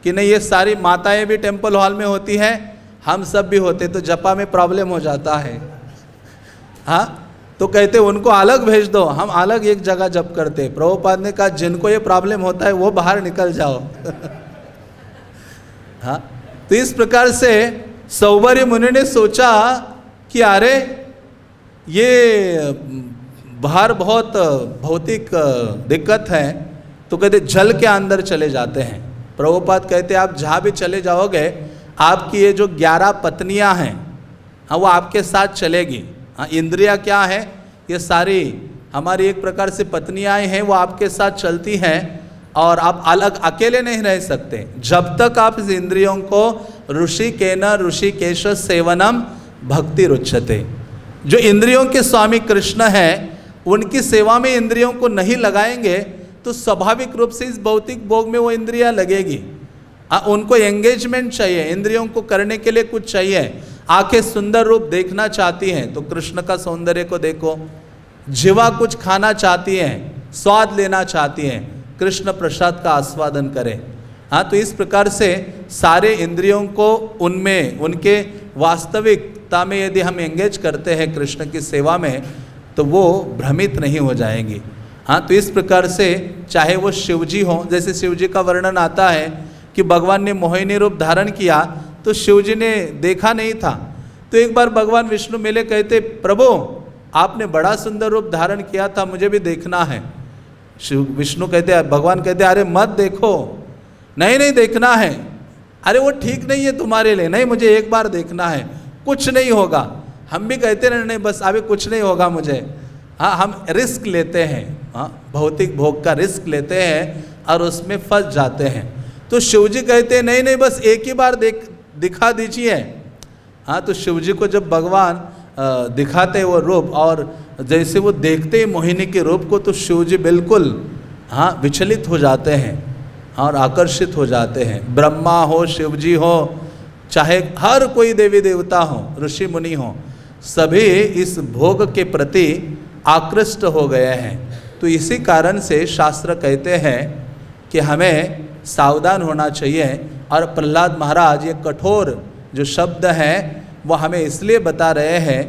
कि नहीं ये सारी माताएं भी टेम्पल हॉल में होती हैं, हम सब भी होते तो जपा में प्रॉब्लम हो जाता है। तो कहते उनको अलग भेज दो, हम अलग एक जगह जप करते। प्रभुपाद ने कहा जिनको ये प्रॉब्लम होता है वो बाहर निकल जाओ। तो इस प्रकार से सौबरी मुनि ने सोचा कि अरे ये बाहर बहुत भौतिक दिक्कत है, तो कहते जल के अंदर चले जाते हैं। प्रभुपाद कहते आप जहाँ भी चले जाओगे आपकी ये जो 11 पत्नियां हैं वो आपके साथ चलेगी। इंद्रियां क्या है, ये सारी हमारी एक प्रकार से पत्नियां हैं, वो आपके साथ चलती हैं और आप अलग अकेले नहीं रह सकते जब तक आप इस इंद्रियों को ऋषि के न ऋषिकेश सेवनम भक्ति रुच्यते। जो इंद्रियों के स्वामी कृष्ण हैं उनकी सेवा में इंद्रियों को नहीं लगाएंगे तो स्वाभाविक रूप से इस भौतिक भोग में वो इंद्रियां लगेगी। उनको एंगेजमेंट चाहिए, इंद्रियों को करने के लिए कुछ चाहिए। आंखें सुंदर रूप देखना चाहती हैं तो कृष्ण का सौंदर्य को देखो, जीवा कुछ खाना चाहती हैं, स्वाद लेना चाहती हैं, कृष्ण प्रसाद का आस्वादन करें। तो इस प्रकार से सारे इंद्रियों को उनमें उनके वास्तविकता में यदि हम एंगेज करते हैं कृष्ण की सेवा में तो वो भ्रमित नहीं हो जाएंगी। तो इस प्रकार से चाहे वो शिवजी हो, जैसे शिवजी का वर्णन आता है कि भगवान ने मोहिनी रूप धारण किया तो शिवजी ने देखा नहीं था। तो एक बार भगवान विष्णु मिले, कहते प्रभु आपने बड़ा सुंदर रूप धारण किया था, मुझे भी देखना है। विष्णु कहते, भगवान कहते अरे मत देखो, नहीं देखना है। अरे वो ठीक नहीं है तुम्हारे लिए, नहीं मुझे एक बार देखना है, कुछ नहीं होगा। हम भी कहते नहीं बस अभी कुछ नहीं होगा मुझे। हम रिस्क लेते हैं, भौतिक भोग का रिस्क लेते हैं और उसमें फंस जाते हैं। तो शिवजी कहते हैं नहीं बस एक ही बार दिखा दीजिए। तो शिवजी को जब भगवान दिखाते वो रूप और जैसे वो देखते ही मोहिनी के रूप को तो शिवजी बिल्कुल विचलित हो जाते हैं और आकर्षित हो जाते हैं। ब्रह्मा हो, शिवजी हो, चाहे हर कोई देवी देवता हो, ऋषि मुनि हो, सभी इस भोग के प्रति आकृष्ट हो गए हैं। तो इसी कारण से शास्त्र कहते हैं कि हमें सावधान होना चाहिए। और प्रहलाद महाराज ये कठोर जो शब्द हैं वो हमें इसलिए बता रहे हैं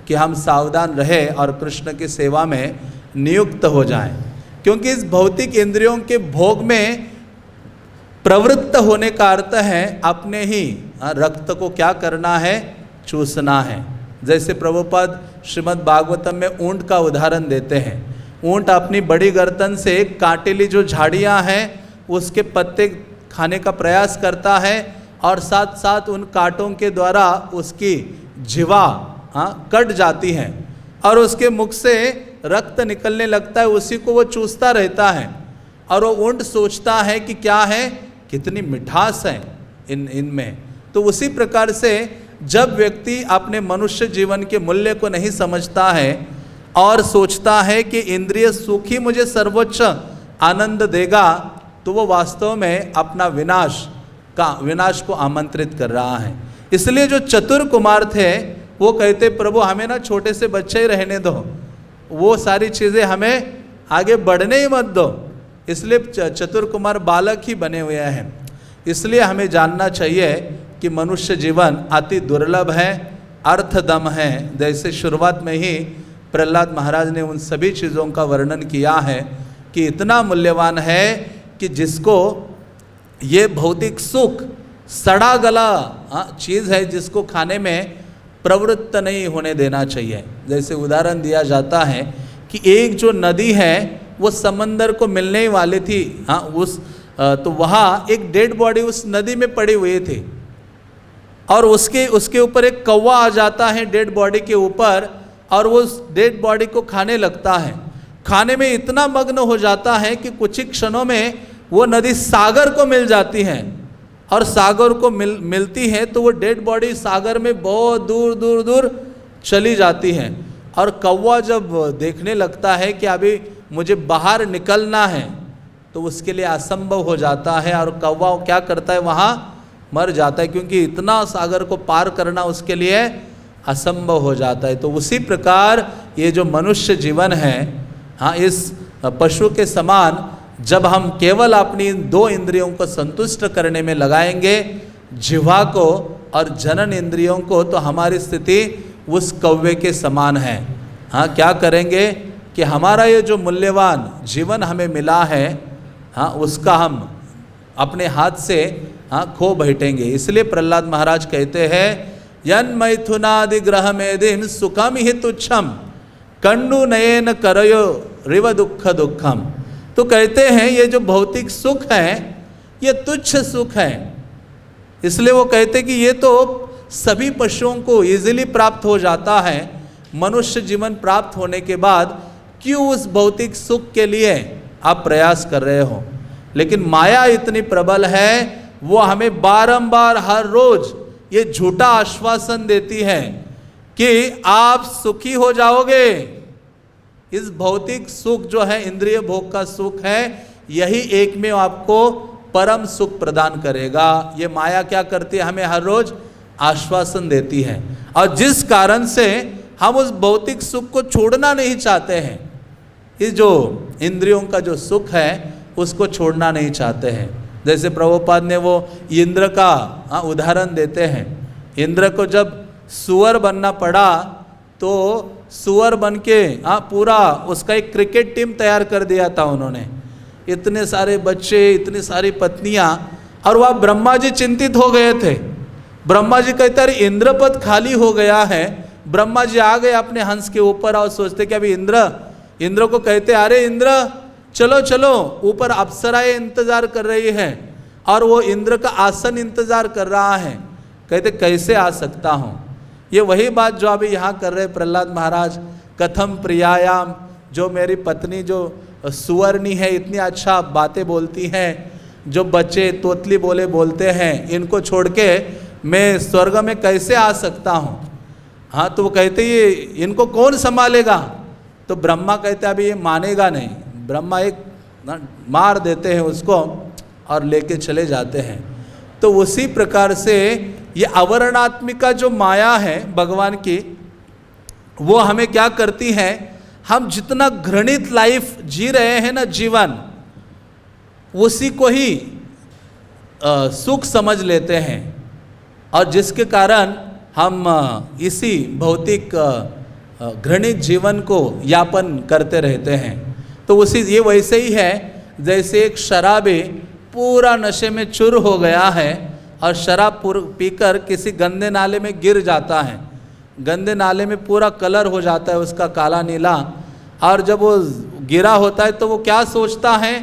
कि हम सावधान रहें और कृष्ण की सेवा में नियुक्त हो जाएं। क्योंकि इस भौतिक इंद्रियों के भोग में प्रवृत्त होने का अर्थ है अपने ही रक्त को क्या करना है, चूसना है। जैसे प्रभुपाद श्रीमद् भागवतम में ऊंट का उदाहरण देते हैं। ऊंट अपनी बड़ी गर्दन से कांटेली जो झाड़ियाँ हैं उसके पत्ते खाने का प्रयास करता है और साथ साथ उन कांटों के द्वारा उसकी जीवा कट जाती है और उसके मुख से रक्त निकलने लगता है, उसी को वो चूसता रहता है। और वो ऊंट सोचता है कि क्या है, कितनी मिठास है इनमें। तो उसी प्रकार से जब व्यक्ति अपने मनुष्य जीवन के मूल्य को नहीं समझता है और सोचता है कि इंद्रिय सुख ही मुझे सर्वोच्च आनंद देगा तो वो वास्तव में अपना विनाश को आमंत्रित कर रहा है। इसलिए जो चतुर कुमार थे वो कहते प्रभु हमें ना छोटे से बच्चे ही रहने दो, वो सारी चीज़ें हमें आगे बढ़ने ही मत दो। इसलिए चतुर कुमार बालक ही बने हुए हैं। इसलिए हमें जानना चाहिए कि मनुष्य जीवन अति दुर्लभ है, अर्थदम है। जैसे शुरुआत में ही प्रहलाद महाराज ने उन सभी चीज़ों का वर्णन किया है कि इतना मूल्यवान है कि जिसको ये भौतिक सुख सड़ा गला चीज़ है जिसको खाने में प्रवृत्त नहीं होने देना चाहिए। जैसे उदाहरण दिया जाता है कि एक जो नदी है वो समंदर को मिलने ही वाली थी, तो वहाँ एक डेड बॉडी उस नदी में पड़ी हुई थी और उसके ऊपर एक कौवा आ जाता है डेड बॉडी के ऊपर और वो उस डेड बॉडी को खाने लगता है। खाने में इतना मग्न हो जाता है कि कुछ ही क्षणों में वो नदी सागर को मिल जाती है और सागर को मिलती है तो वो डेड बॉडी सागर में बहुत दूर दूर दूर चली जाती है। और कौवा जब देखने लगता है कि अभी मुझे बाहर निकलना है तो उसके लिए असंभव हो जाता है और कौवा क्या करता है, वहाँ मर जाता है क्योंकि इतना सागर को पार करना उसके लिए असंभव हो जाता है। तो उसी प्रकार ये जो मनुष्य जीवन है, इस पशु के समान जब हम केवल अपनी दो इंद्रियों को संतुष्ट करने में लगाएंगे, जिह्वा को और जनन इंद्रियों को, तो हमारी स्थिति उस कौवे के समान है। क्या करेंगे कि हमारा ये जो मूल्यवान जीवन हमें मिला है, उसका हम अपने हाथ से खो बैठेंगे। इसलिए प्रहलाद महाराज कहते हैं यन मैथुनादि ग्रह मेदिन सुखम ही तुच्छम कंडु नयन करयो रिव दुख दुखम। तो कहते हैं ये जो भौतिक सुख है ये तुच्छ सुख है। इसलिए वो कहते कि ये तो सभी पशुओं को इजीली प्राप्त हो जाता है, मनुष्य जीवन प्राप्त होने के बाद क्यों उस भौतिक सुख के लिए आप प्रयास कर रहे हो। लेकिन माया इतनी प्रबल है, वो हमें बारंबार हर रोज ये झूठा आश्वासन देती है कि आप सुखी हो जाओगे। इस भौतिक सुख जो है, इंद्रिय भोग का सुख है, यही एक में आपको परम सुख प्रदान करेगा। ये माया क्या करती है, हमें हर रोज आश्वासन देती है, और जिस कारण से हम उस भौतिक सुख को छोड़ना नहीं चाहते हैं। इस जो इंद्रियों का जो सुख है उसको छोड़ना नहीं चाहते हैं। जैसे प्रभुपाद ने वो इंद्र का उदाहरण देते हैं। इंद्र को जब सुअर बनना पड़ा तो सुअर बन के पूरा उसका एक क्रिकेट टीम तैयार कर दिया था उन्होंने। इतने सारे बच्चे, इतनी सारी पत्नियां, और वह ब्रह्मा जी चिंतित हो गए थे। ब्रह्मा जी कहते अरे इंद्र पद खाली हो गया है। ब्रह्मा जी आ गए अपने हंस के ऊपर और सोचते कि अभी इंद्र को कहते अरे इंद्र चलो चलो, ऊपर अप्सराएं इंतजार कर रही है और वो इंद्र का आसन इंतजार कर रहा है। कहते कैसे आ सकता हूँ। ये वही बात जो अभी यहाँ कर रहे प्रहलाद महाराज, कथम प्रियायाम, जो मेरी पत्नी जो सुवर्णी है, इतनी अच्छा बातें बोलती हैं, जो बच्चे तोतली बोलते हैं, इनको छोड़ के मैं स्वर्ग में कैसे आ सकता हूँ। हाँ, तो वो कहते ये इनको कौन संभालेगा। तो ब्रह्मा कहते अभी ये मानेगा नहीं। ब्रह्मा एक मार देते हैं उसको और लेके चले जाते हैं। तो उसी प्रकार से ये अवर्णात्मिका जो माया है भगवान की, वो हमें क्या करती है, हम जितना घृणित लाइफ जी रहे हैं ना जीवन, उसी को ही सुख समझ लेते हैं, और जिसके कारण हम इसी भौतिक घृणित जीवन को यापन करते रहते हैं। तो उसी ये वैसे ही है जैसे एक शराबी पूरा नशे में चूर हो गया है और शराब पीकर किसी गंदे नाले में गिर जाता है। गंदे नाले में पूरा कलर हो जाता है उसका काला नीला, और जब वो गिरा होता है तो वो क्या सोचता है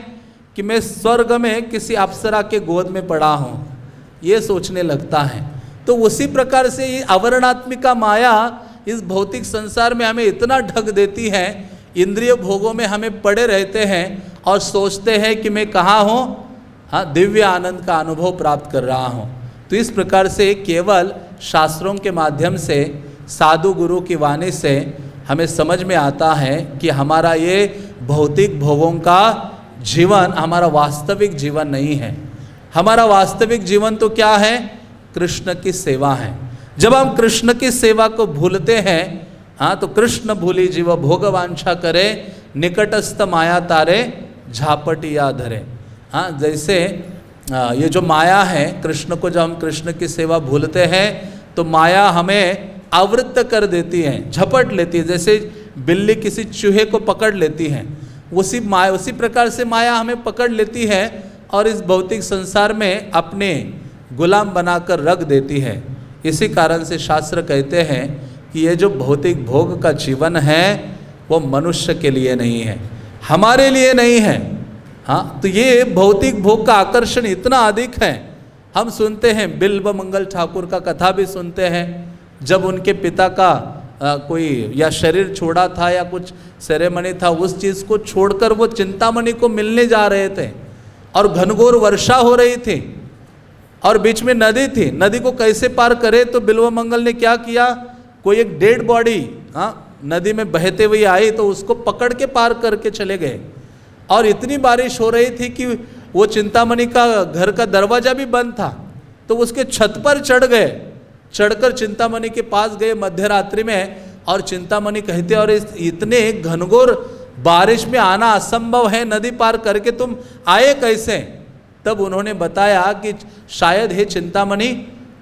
कि मैं स्वर्ग में किसी अप्सरा के गोद में पड़ा हूँ, ये सोचने लगता है। तो उसी प्रकार से ये अवर्णात्मिका माया इस भौतिक संसार में हमें इतना ढक देती है, इंद्रिय भोगों में हमें पड़े रहते हैं और सोचते हैं कि मैं कहाँ हूँ, हाँ दिव्य आनंद का अनुभव प्राप्त कर रहा हूँ। तो इस प्रकार से केवल शास्त्रों के माध्यम से, साधु गुरु की वाणी से हमें समझ में आता है कि हमारा ये भौतिक भोगों का जीवन हमारा वास्तविक जीवन नहीं है। हमारा वास्तविक जीवन तो क्या है, कृष्ण की सेवा है। जब हम कृष्ण की सेवा को भूलते हैं, हाँ, तो कृष्ण भूली जीव भोगवांछा करे, निकटस्थ माया तारे झापटिया धरे। हाँ, जैसे ये जो माया है, कृष्ण को जब हम कृष्ण की सेवा भूलते हैं तो माया हमें आवृत्त कर देती है, झपट लेती है। जैसे बिल्ली किसी चूहे को पकड़ लेती है, उसी प्रकार से माया हमें पकड़ लेती है और इस भौतिक संसार में अपने गुलाम बनाकर रख देती है। इसी कारण से शास्त्र कहते हैं कि ये जो भौतिक भोग का जीवन है वो मनुष्य के लिए नहीं है, हमारे लिए नहीं है। हाँ, तो ये भौतिक भोग का आकर्षण इतना अधिक है। हम सुनते हैं, बिल्व मंगल ठाकुर का कथा भी सुनते हैं, जब उनके पिता का कोई या शरीर छोड़ा था या कुछ सेरेमनी था, उस चीज़ को छोड़कर वो चिंतामणि को मिलने जा रहे थे और घनघोर वर्षा हो रही थी और बीच में नदी थी। नदी को कैसे पार करे, तो बिल्व मंगल ने क्या किया, कोई एक डेड बॉडी नदी में बहते हुए आई तो उसको पकड़ के पार करके चले गए। और इतनी बारिश हो रही थी कि वो चिंतामणि का घर का दरवाजा भी बंद था, तो उसके छत पर चढ़ गए। चढ़कर चिंतामणि के पास गए मध्य रात्रि में, और चिंतामणि कहते और इतने घनघोर बारिश में आना असंभव है, नदी पार करके तुम आए कैसे। तब उन्होंने बताया कि शायद हे चिंतामणि,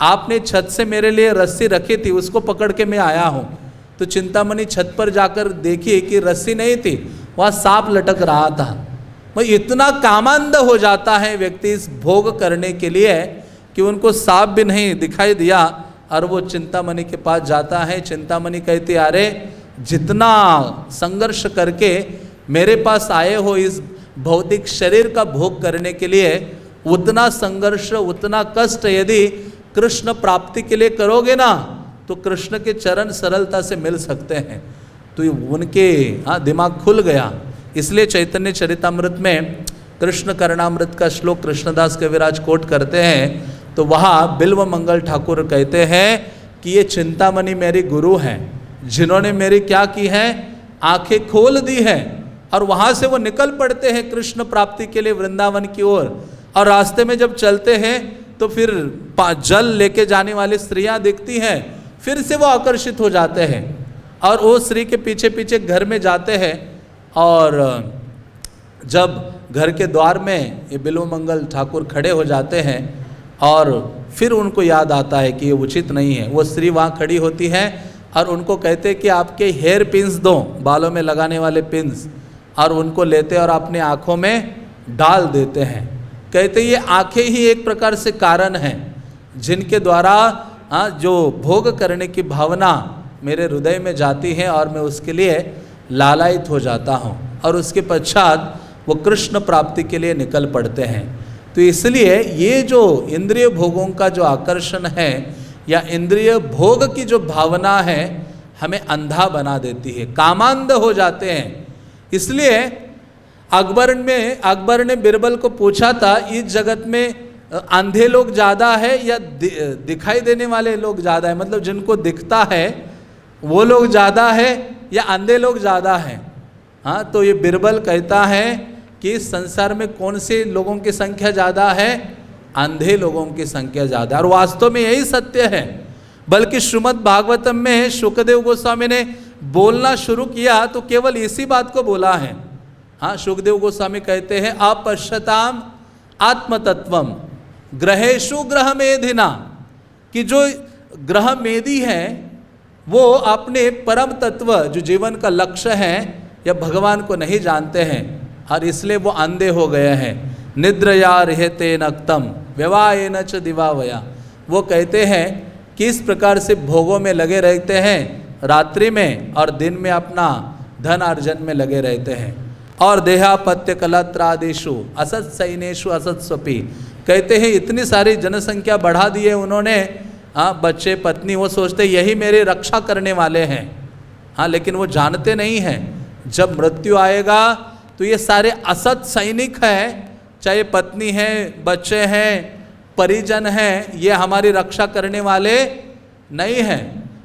आपने छत से मेरे लिए रस्सी रखी थी, उसको पकड़ के मैं आया हूँ। तो चिंतामणि छत पर जाकर देखिए कि रस्सी नहीं थी, वहाँ सांप लटक रहा था। वो इतना कामांध हो जाता है व्यक्ति इस भोग करने के लिए कि उनको सांप भी नहीं दिखाई दिया और वो चिंतामणि के पास जाता है। चिंतामणि कहती अरे जितना संघर्ष करके मेरे पास आए हो इस भौतिक शरीर का भोग करने के लिए, उतना संघर्ष उतना कष्ट यदि कृष्ण प्राप्ति के लिए करोगे ना तो कृष्ण के चरण सरलता से मिल सकते हैं। तो उनके दिमाग खुल गया। इसलिए चैतन्य चरितामृत में कृष्ण करणामृत का श्लोक कृष्णदास कविराज कोट करते हैं, तो वहाँ बिल्व मंगल ठाकुर कहते हैं कि ये चिंतामणि मेरी गुरु हैं, जिन्होंने मेरी क्या की है, आंखें खोल दी है। और वहाँ से वो निकल पड़ते हैं कृष्ण प्राप्ति के लिए वृंदावन की ओर। और रास्ते में जब चलते हैं तो फिर जल लेके जाने वाली स्त्रियां दिखती हैं, फिर से वो आकर्षित हो जाते हैं और वो स्त्री के पीछे पीछे घर में जाते हैं। और जब घर के द्वार में ये बिल्व मंगल ठाकुर खड़े हो जाते हैं और फिर उनको याद आता है कि ये उचित नहीं है। वो स्त्री वहाँ खड़ी होती है और उनको कहते हैं कि आपके हेयर पिन्स दो, बालों में लगाने वाले पिन्स, और उनको लेते और अपने आँखों में डाल देते हैं। कहते ये आँखें ही एक प्रकार से कारण हैं जिनके द्वारा जो भोग करने की भावना मेरे हृदय में जाती है और मैं उसके लिए लालायित हो जाता हूँ, और उसके पश्चात वो कृष्ण प्राप्ति के लिए निकल पड़ते हैं। तो इसलिए ये जो इंद्रिय भोगों का जो आकर्षण है या इंद्रिय भोग की जो भावना है हमें अंधा बना देती है, कामांध हो जाते हैं। इसलिए अकबर ने बिरबल को पूछा था, इस जगत में अंधे लोग ज़्यादा है या दिखाई देने वाले लोग ज़्यादा है, मतलब जिनको दिखता है वो लोग ज़्यादा है या अंधे लोग ज़्यादा हैं। हाँ, तो ये बिरबल कहता है कि इस संसार में कौन से लोगों की संख्या ज़्यादा है, अंधे लोगों की संख्या ज़्यादा। और वास्तव में यही सत्य है। बल्कि श्रीमद् भागवतम में शुकदेव गोस्वामी ने बोलना शुरू किया तो केवल इसी बात को बोला है। हाँ, शुकदेव गोस्वामी कहते हैं अपश्यताम आत्मतत्वम ग्रहेशु ग्रह मेधिना, कि जो ग्रह मेधी हैं वो अपने परम तत्व जो जीवन का लक्ष्य है या भगवान को नहीं जानते हैं और इसलिए वो अंधे हो गए हैं। निद्रया रहते नक्तम व्यवायेन च दिवावया, वो कहते हैं कि इस प्रकार से भोगों में लगे रहते हैं रात्रि में और दिन में अपना धन अर्जन में लगे रहते हैं। और देहापत्य कलत्रादिषु असत सैनेषु असत स्वपी, कहते हैं इतनी सारी जनसंख्या बढ़ा दी है उन्होंने, बच्चे पत्नी, वो सोचते यही मेरी रक्षा करने वाले हैं। हाँ, लेकिन वो जानते नहीं हैं जब मृत्यु आएगा तो ये सारे असत सैनिक हैं, चाहे पत्नी है, बच्चे हैं, परिजन हैं, ये हमारी रक्षा करने वाले नहीं हैं।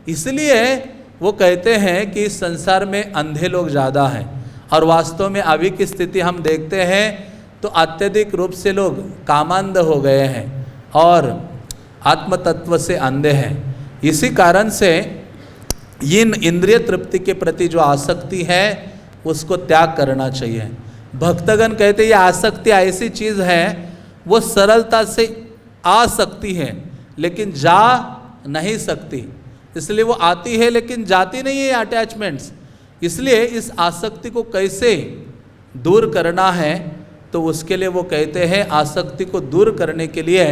इसलिए वो कहते हैं कि इस संसार में अंधे लोग ज़्यादा हैं। और वास्तव में अभी की स्थिति हम देखते हैं तो अत्यधिक रूप से लोग कामांध हो गए हैं और आत्मतत्व से अंधे हैं। इसी कारण से इन इंद्रिय तृप्ति के प्रति जो आसक्ति है उसको त्याग करना चाहिए। भक्तगण कहते हैं ये आसक्ति ऐसी चीज़ है वो सरलता से आ सकती है लेकिन जा नहीं सकती, इसलिए वो आती है लेकिन जाती नहीं है अटैचमेंट्स। इसलिए इस आसक्ति को कैसे दूर करना है तो उसके लिए वो कहते हैं आसक्ति को दूर करने के लिए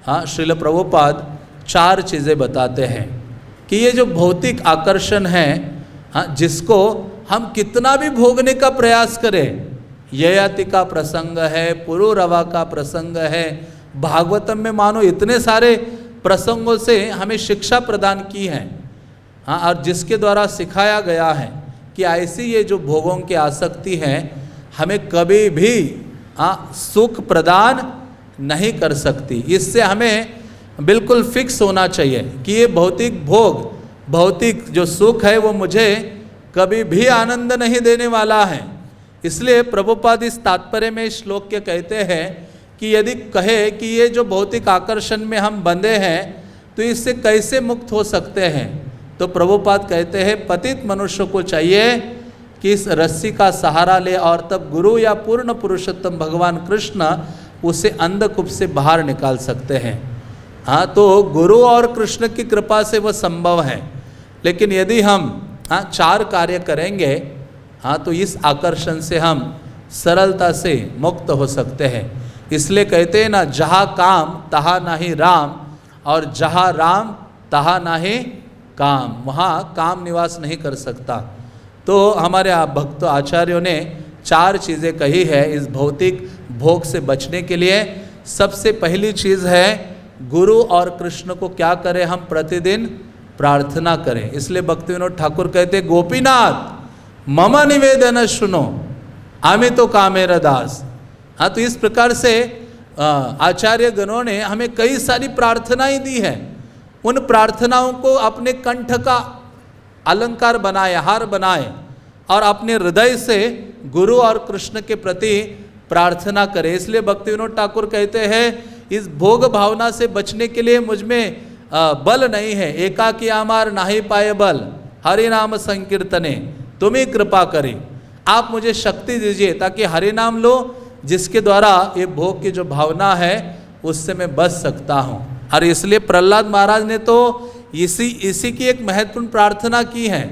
हाँ श्रील प्रभुपाद 4 चीज़ें बताते हैं कि ये जो भौतिक आकर्षण है हाँ जिसको हम कितना भी भोगने का प्रयास करें, ययाति का प्रसंग है, पुरुरवा का प्रसंग है, भागवतम में मानो इतने सारे प्रसंगों से हमें शिक्षा प्रदान की है हाँ, और जिसके द्वारा सिखाया गया है कि ऐसी ये जो भोगों की आसक्ति है हमें कभी भी सुख प्रदान नहीं कर सकती। इससे हमें बिल्कुल फिक्स होना चाहिए कि ये भौतिक भोग, भौतिक जो सुख है वो मुझे कभी भी आनंद नहीं देने वाला है। इसलिए प्रभुपाद इस तात्पर्य में इस श्लोक के कहते हैं कि यदि कहे कि ये जो भौतिक आकर्षण में हम बंधे हैं तो इससे कैसे मुक्त हो सकते हैं, तो प्रभुपाद कहते हैं पतित मनुष्य को चाहिए कि इस रस्सी का सहारा ले और तब गुरु या पूर्ण पुरुषोत्तम भगवान कृष्ण उसे अंधकूप से बाहर निकाल सकते हैं। हाँ, तो गुरु और कृष्ण की कृपा से वह संभव है। लेकिन यदि हम 4 कार्य करेंगे हाँ तो इस आकर्षण से हम सरलता से मुक्त हो सकते हैं। इसलिए कहते हैं ना, जहाँ काम तहाँ नाही राम और जहाँ राम तहाँ नाही काम, वहाँ काम निवास नहीं कर सकता। तो हमारे भक्त आचार्यों ने 4 चीज़ें कही है इस भौतिक भोग से बचने के लिए। सबसे पहली चीज़ है गुरु और कृष्ण को क्या करें, हम प्रतिदिन प्रार्थना करें। इसलिए भक्ति विनोद ठाकुर कहते गोपीनाथ मम निवेदन सुनो आमी तो कामेर दास, हाँ, तो इस प्रकार से आचार्य गणों ने हमें कई सारी प्रार्थनाएं दी है। उन प्रार्थनाओं को अपने कंठ का अलंकार बनाए, हार बनाए और अपने हृदय से गुरु और कृष्ण के प्रति प्रार्थना करें। इसलिए भक्ति विनोद ठाकुर कहते हैं, इस भोग भावना से बचने के लिए मुझ में बल नहीं है, एकाकी आमार नाही पाए बल, हरि नाम संकीर्तने तुम ही कृपा करें। आप मुझे शक्ति दीजिए ताकि हरि नाम लो, जिसके द्वारा ये भोग की जो भावना है उससे मैं बच सकता हूँ। और इसलिए प्रहलाद महाराज ने तो इसी की एक महत्वपूर्ण प्रार्थना की है।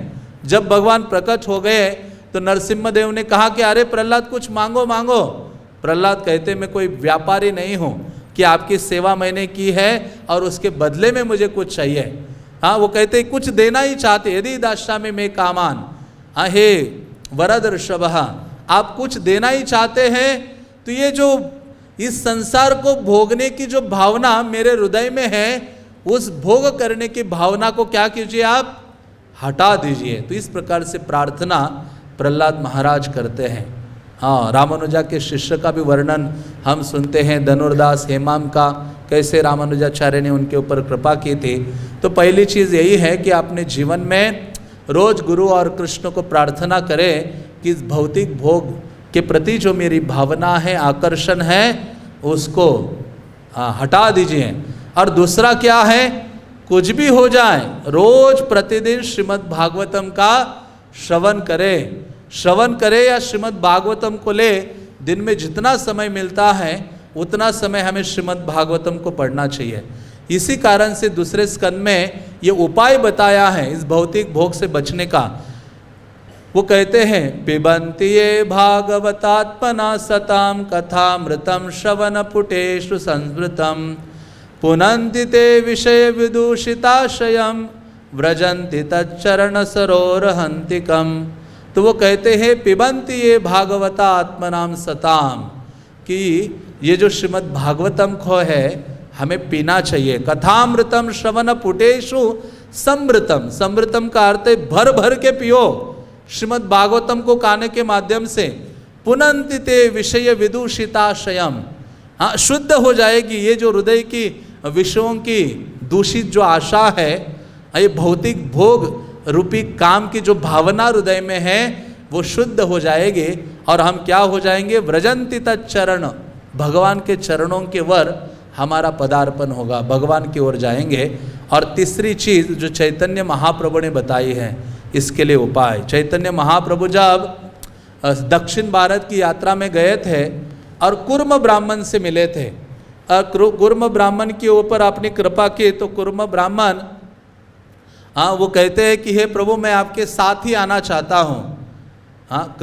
जब भगवान प्रकट हो गए तो नरसिम्हा देव ने कहा कि अरे प्रहलाद कुछ मांगो मांगो। प्रहलाद कहते मैं कोई व्यापारी नहीं हूँ कि आपकी सेवा मैंने की है और उसके बदले में मुझे कुछ चाहिए। हाँ, वो कहते कुछ देना ही चाहते, यदि दाशा में कामान, हाँ हे वरद ऋषभ, आप कुछ देना ही चाहते हैं तो ये जो इस संसार को भोगने की जो भावना मेरे हृदय में है, उस भोग करने की भावना को क्या कीजिए, आप हटा दीजिए। तो इस प्रकार से प्रार्थना प्रहलाद महाराज करते हैं। हाँ, रामानुजा के शिष्य का भी वर्णन हम सुनते हैं, धनुर्दास हेमाम का, कैसे रामानुजाचार्य ने उनके ऊपर कृपा की थी। तो पहली चीज़ यही है कि अपने जीवन में रोज गुरु और कृष्ण को प्रार्थना करें कि इस भौतिक भोग के प्रति जो मेरी भावना है, आकर्षण है, उसको हटा दीजिए। और दूसरा क्या है, कुछ भी हो जाए रोज प्रतिदिन श्रीमद् भागवतम का श्रवण करे या श्रीमद् भागवतम को ले। दिन में जितना समय मिलता है उतना समय हमें श्रीमद् भागवतम को पढ़ना चाहिए। इसी कारण से दूसरे स्कंद में ये उपाय बताया है इस भौतिक भोग से बचने का। वो कहते हैं, पिबन्ति ये भागवतात्मना सताम कथामृतम श्रवण पुटेषु संस्मृतम पुनन्ति ते विषय विदूषिताशयम व्रजन्ति तच्चरण सरोरहन्तिकम। तो वो कहते हैं पिबन्ति ये भागवता आत्मनाम सताम, कि ये जो श्रीमद् भागवतम को है हमें पीना चाहिए। कथामृतम श्रवण पुटेषु समृतम, समृतम का अर्थ है भर भर के पियो श्रीमद् भागवतम को गाने के माध्यम से। पुनन्ति ते विषय विदूषिताशयम, हाँ शुद्ध हो जाएगी ये जो हृदय की विषयों की दूषित जो आशा है, ये भौतिक भोग रूपी काम की जो भावना हृदय में है वो शुद्ध हो जाएगी। और हम क्या हो जाएंगे, व्रजंति तच्चरण, भगवान के चरणों के वर हमारा पदार्पण होगा, भगवान की ओर जाएंगे। और तीसरी चीज़ जो चैतन्य महाप्रभु ने बताई है इसके लिए उपाय, चैतन्य महाप्रभु जब दक्षिण भारत की यात्रा में गए थे और कुर्म ब्राह्मण से मिले थे, कुर्म ब्राह्मण के ऊपर आपने कृपा की, तो कुर्म ब्राह्मण हाँ वो कहते हैं कि हे प्रभु मैं आपके साथ ही आना चाहता हूँ। हाँ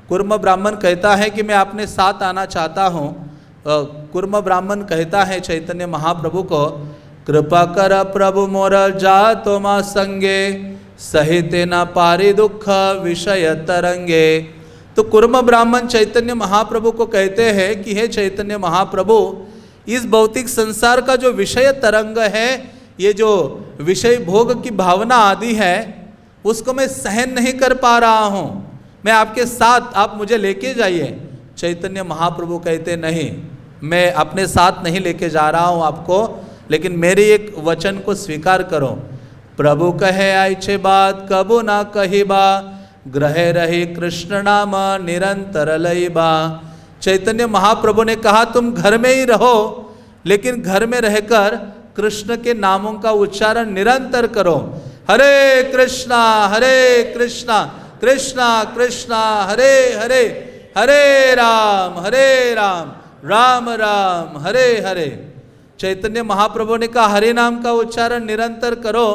कुर्म ब्राह्मण कहता है कि मैं अपने साथ आना चाहता हूँ। कुर्म ब्राह्मण कहता है चैतन्य महाप्रभु को, कृपा कर प्रभु मोर जा तोमा संगे सहिते न पारि दुख विषय तरंगे। तो कुर्म ब्राह्मण चैतन्य महाप्रभु को कहते हैं कि हे चैतन्य महाप्रभु, इस भौतिक संसार का जो विषय तरंग है, ये जो विषय भोग की भावना आदि है, उसको मैं सहन नहीं कर पा रहा हूँ, मैं आपके साथ, आप मुझे लेके जाइए। चैतन्य महाप्रभु कहते नहीं, मैं अपने साथ नहीं लेके जा रहा हूँ आपको, लेकिन मेरी एक वचन को स्वीकार करो। प्रभु कहे आइछे बात कबू ना कहिबा, ग्रहे रहे कृष्ण नाम निरंतर लईबा। चैतन्य महाप्रभु ने कहा तुम घर में ही रहो, लेकिन घर में रहकर कृष्ण के नामों का उच्चारण निरंतर करो। हरे कृष्णा कृष्णा कृष्णा हरे हरे, हरे राम राम राम हरे हरे। चैतन्य महाप्रभु ने कहा हरे नाम का उच्चारण निरंतर करो।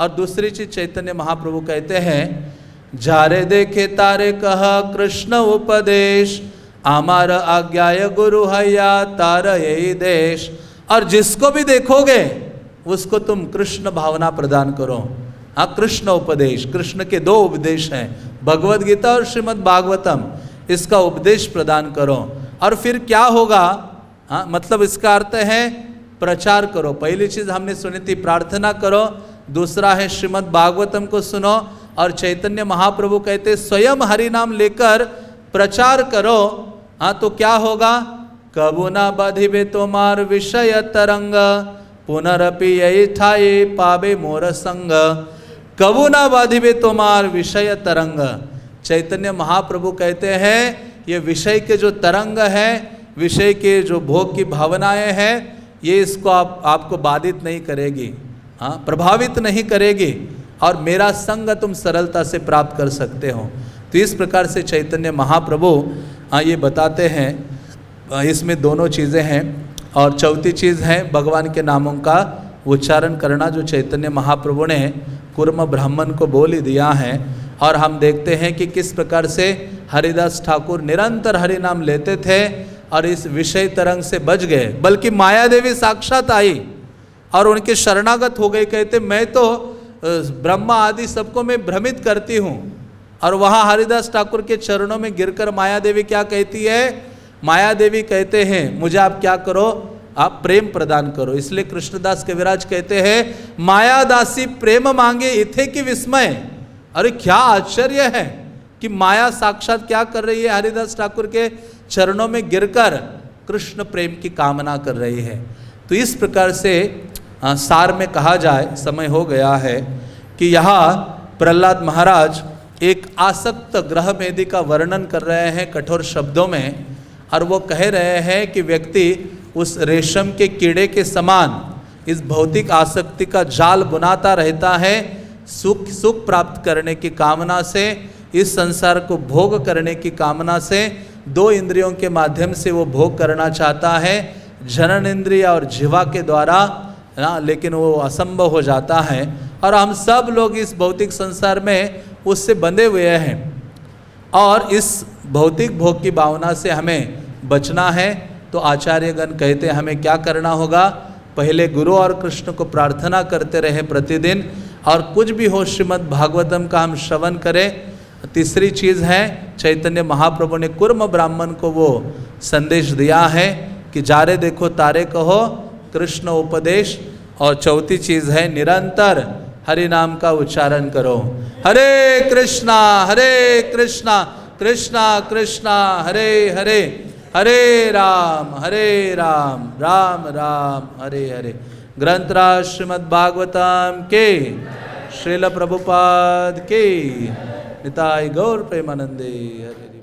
और दूसरी चीज चैतन्य महाप्रभु कहते हैं, जारे देखे तारे कह कृष्ण उपदेश, आमार आज्ञाय गुरु हैया तार यही देश। और जिसको भी देखोगे उसको तुम कृष्ण भावना प्रदान करो। हाँ, कृष्ण उपदेश, कृष्ण के दो उपदेश हैं, भगवद गीता और श्रीमद् भागवतम, इसका उपदेश प्रदान करो। और फिर क्या होगा, हाँ मतलब इसका अर्थ है प्रचार करो। पहली चीज़ हमने सुनी थी प्रार्थना करो, दूसरा है श्रीमद् भागवतम को सुनो। और चैतन्य महाप्रभु कहते स्वयं हरि नाम लेकर प्रचार करो, हाँ, तो क्या होगा? कबू न बधिबे तोमार विषय तरंग, पुनरपि यही ठाए पाबे मोर संग। कबू न बाधिबे तोमार विषय तरंग। चैतन्य महाप्रभु कहते हैं ये विषय के जो तरंग है, विषय के जो भोग की भावनाएं हैं, ये इसको आपको बाधित नहीं करेगी, हाँ, प्रभावित नहीं करेगी, और मेरा संग तुम सरलता से प्राप्त कर सकते हो। तो इस प्रकार से चैतन्य महाप्रभु ये बताते हैं। इसमें दोनों चीज़ें हैं, और चौथी चीज़ है भगवान के नामों का उच्चारण करना, जो चैतन्य महाप्रभु ने कुर्म ब्राह्मण को बोल ही दिया है। और हम देखते हैं कि किस प्रकार से हरिदास ठाकुर निरंतर हरि नाम लेते थे और इस विषय तरंग से बच गए। बल्कि माया देवी साक्षात आई और उनके शरणागत हो गए, कहते मैं तो ब्रह्मा आदि सबको मैं भ्रमित करती हूँ। और वहाँ हरिदास ठाकुर के चरणों में गिरकर माया देवी क्या कहती है? माया देवी कहते हैं मुझे आप क्या करो, आप प्रेम प्रदान करो। इसलिए कृष्णदास कविराज कहते हैं माया दासी प्रेम मांगे इथे की विस्मय। अरे क्या आश्चर्य है कि माया साक्षात क्या कर रही है, हरिदास ठाकुर के चरणों में गिरकर कृष्ण प्रेम की कामना कर रही है। तो इस प्रकार से सार में कहा जाए, समय हो गया है, कि यहाँ प्रहलाद महाराज एक आसक्त ग्रह मेदी का वर्णन कर रहे हैं कठोर शब्दों में। और वो कह रहे हैं कि व्यक्ति उस रेशम के कीड़े के समान इस भौतिक आसक्ति का जाल बुनाता रहता है, सुख प्राप्त करने की कामना से, इस संसार को भोग करने की कामना से, दो इंद्रियों के माध्यम से वो भोग करना चाहता है, जनन इंद्रिय और जीवा के द्वारा ना, लेकिन वो असंभव हो जाता है। और हम सब लोग इस भौतिक संसार में उससे बंधे हुए हैं, और इस भौतिक भोग की भावना से हमें बचना है। तो आचार्यगण कहते हैं हमें क्या करना होगा? पहले गुरु और कृष्ण को प्रार्थना करते रहे प्रतिदिन, और कुछ भी हो श्रीमद् भागवतम का हम श्रवण करें। तीसरी चीज़ है, चैतन्य महाप्रभु ने कुर्म ब्राह्मण को वो संदेश दिया है कि जारे देखो तारे कहो कृष्ण उपदेश। और चौथी चीज़ है निरंतर हरि नाम का उच्चारण करो। हरे कृष्णा कृष्णा कृष्णा हरे हरे, हरे राम राम राम हरे हरे। ग्रंथराज श्रीमद् भागवतम के, श्रील प्रभुपाद के, निताय गौर प्रेमानंदे हरे।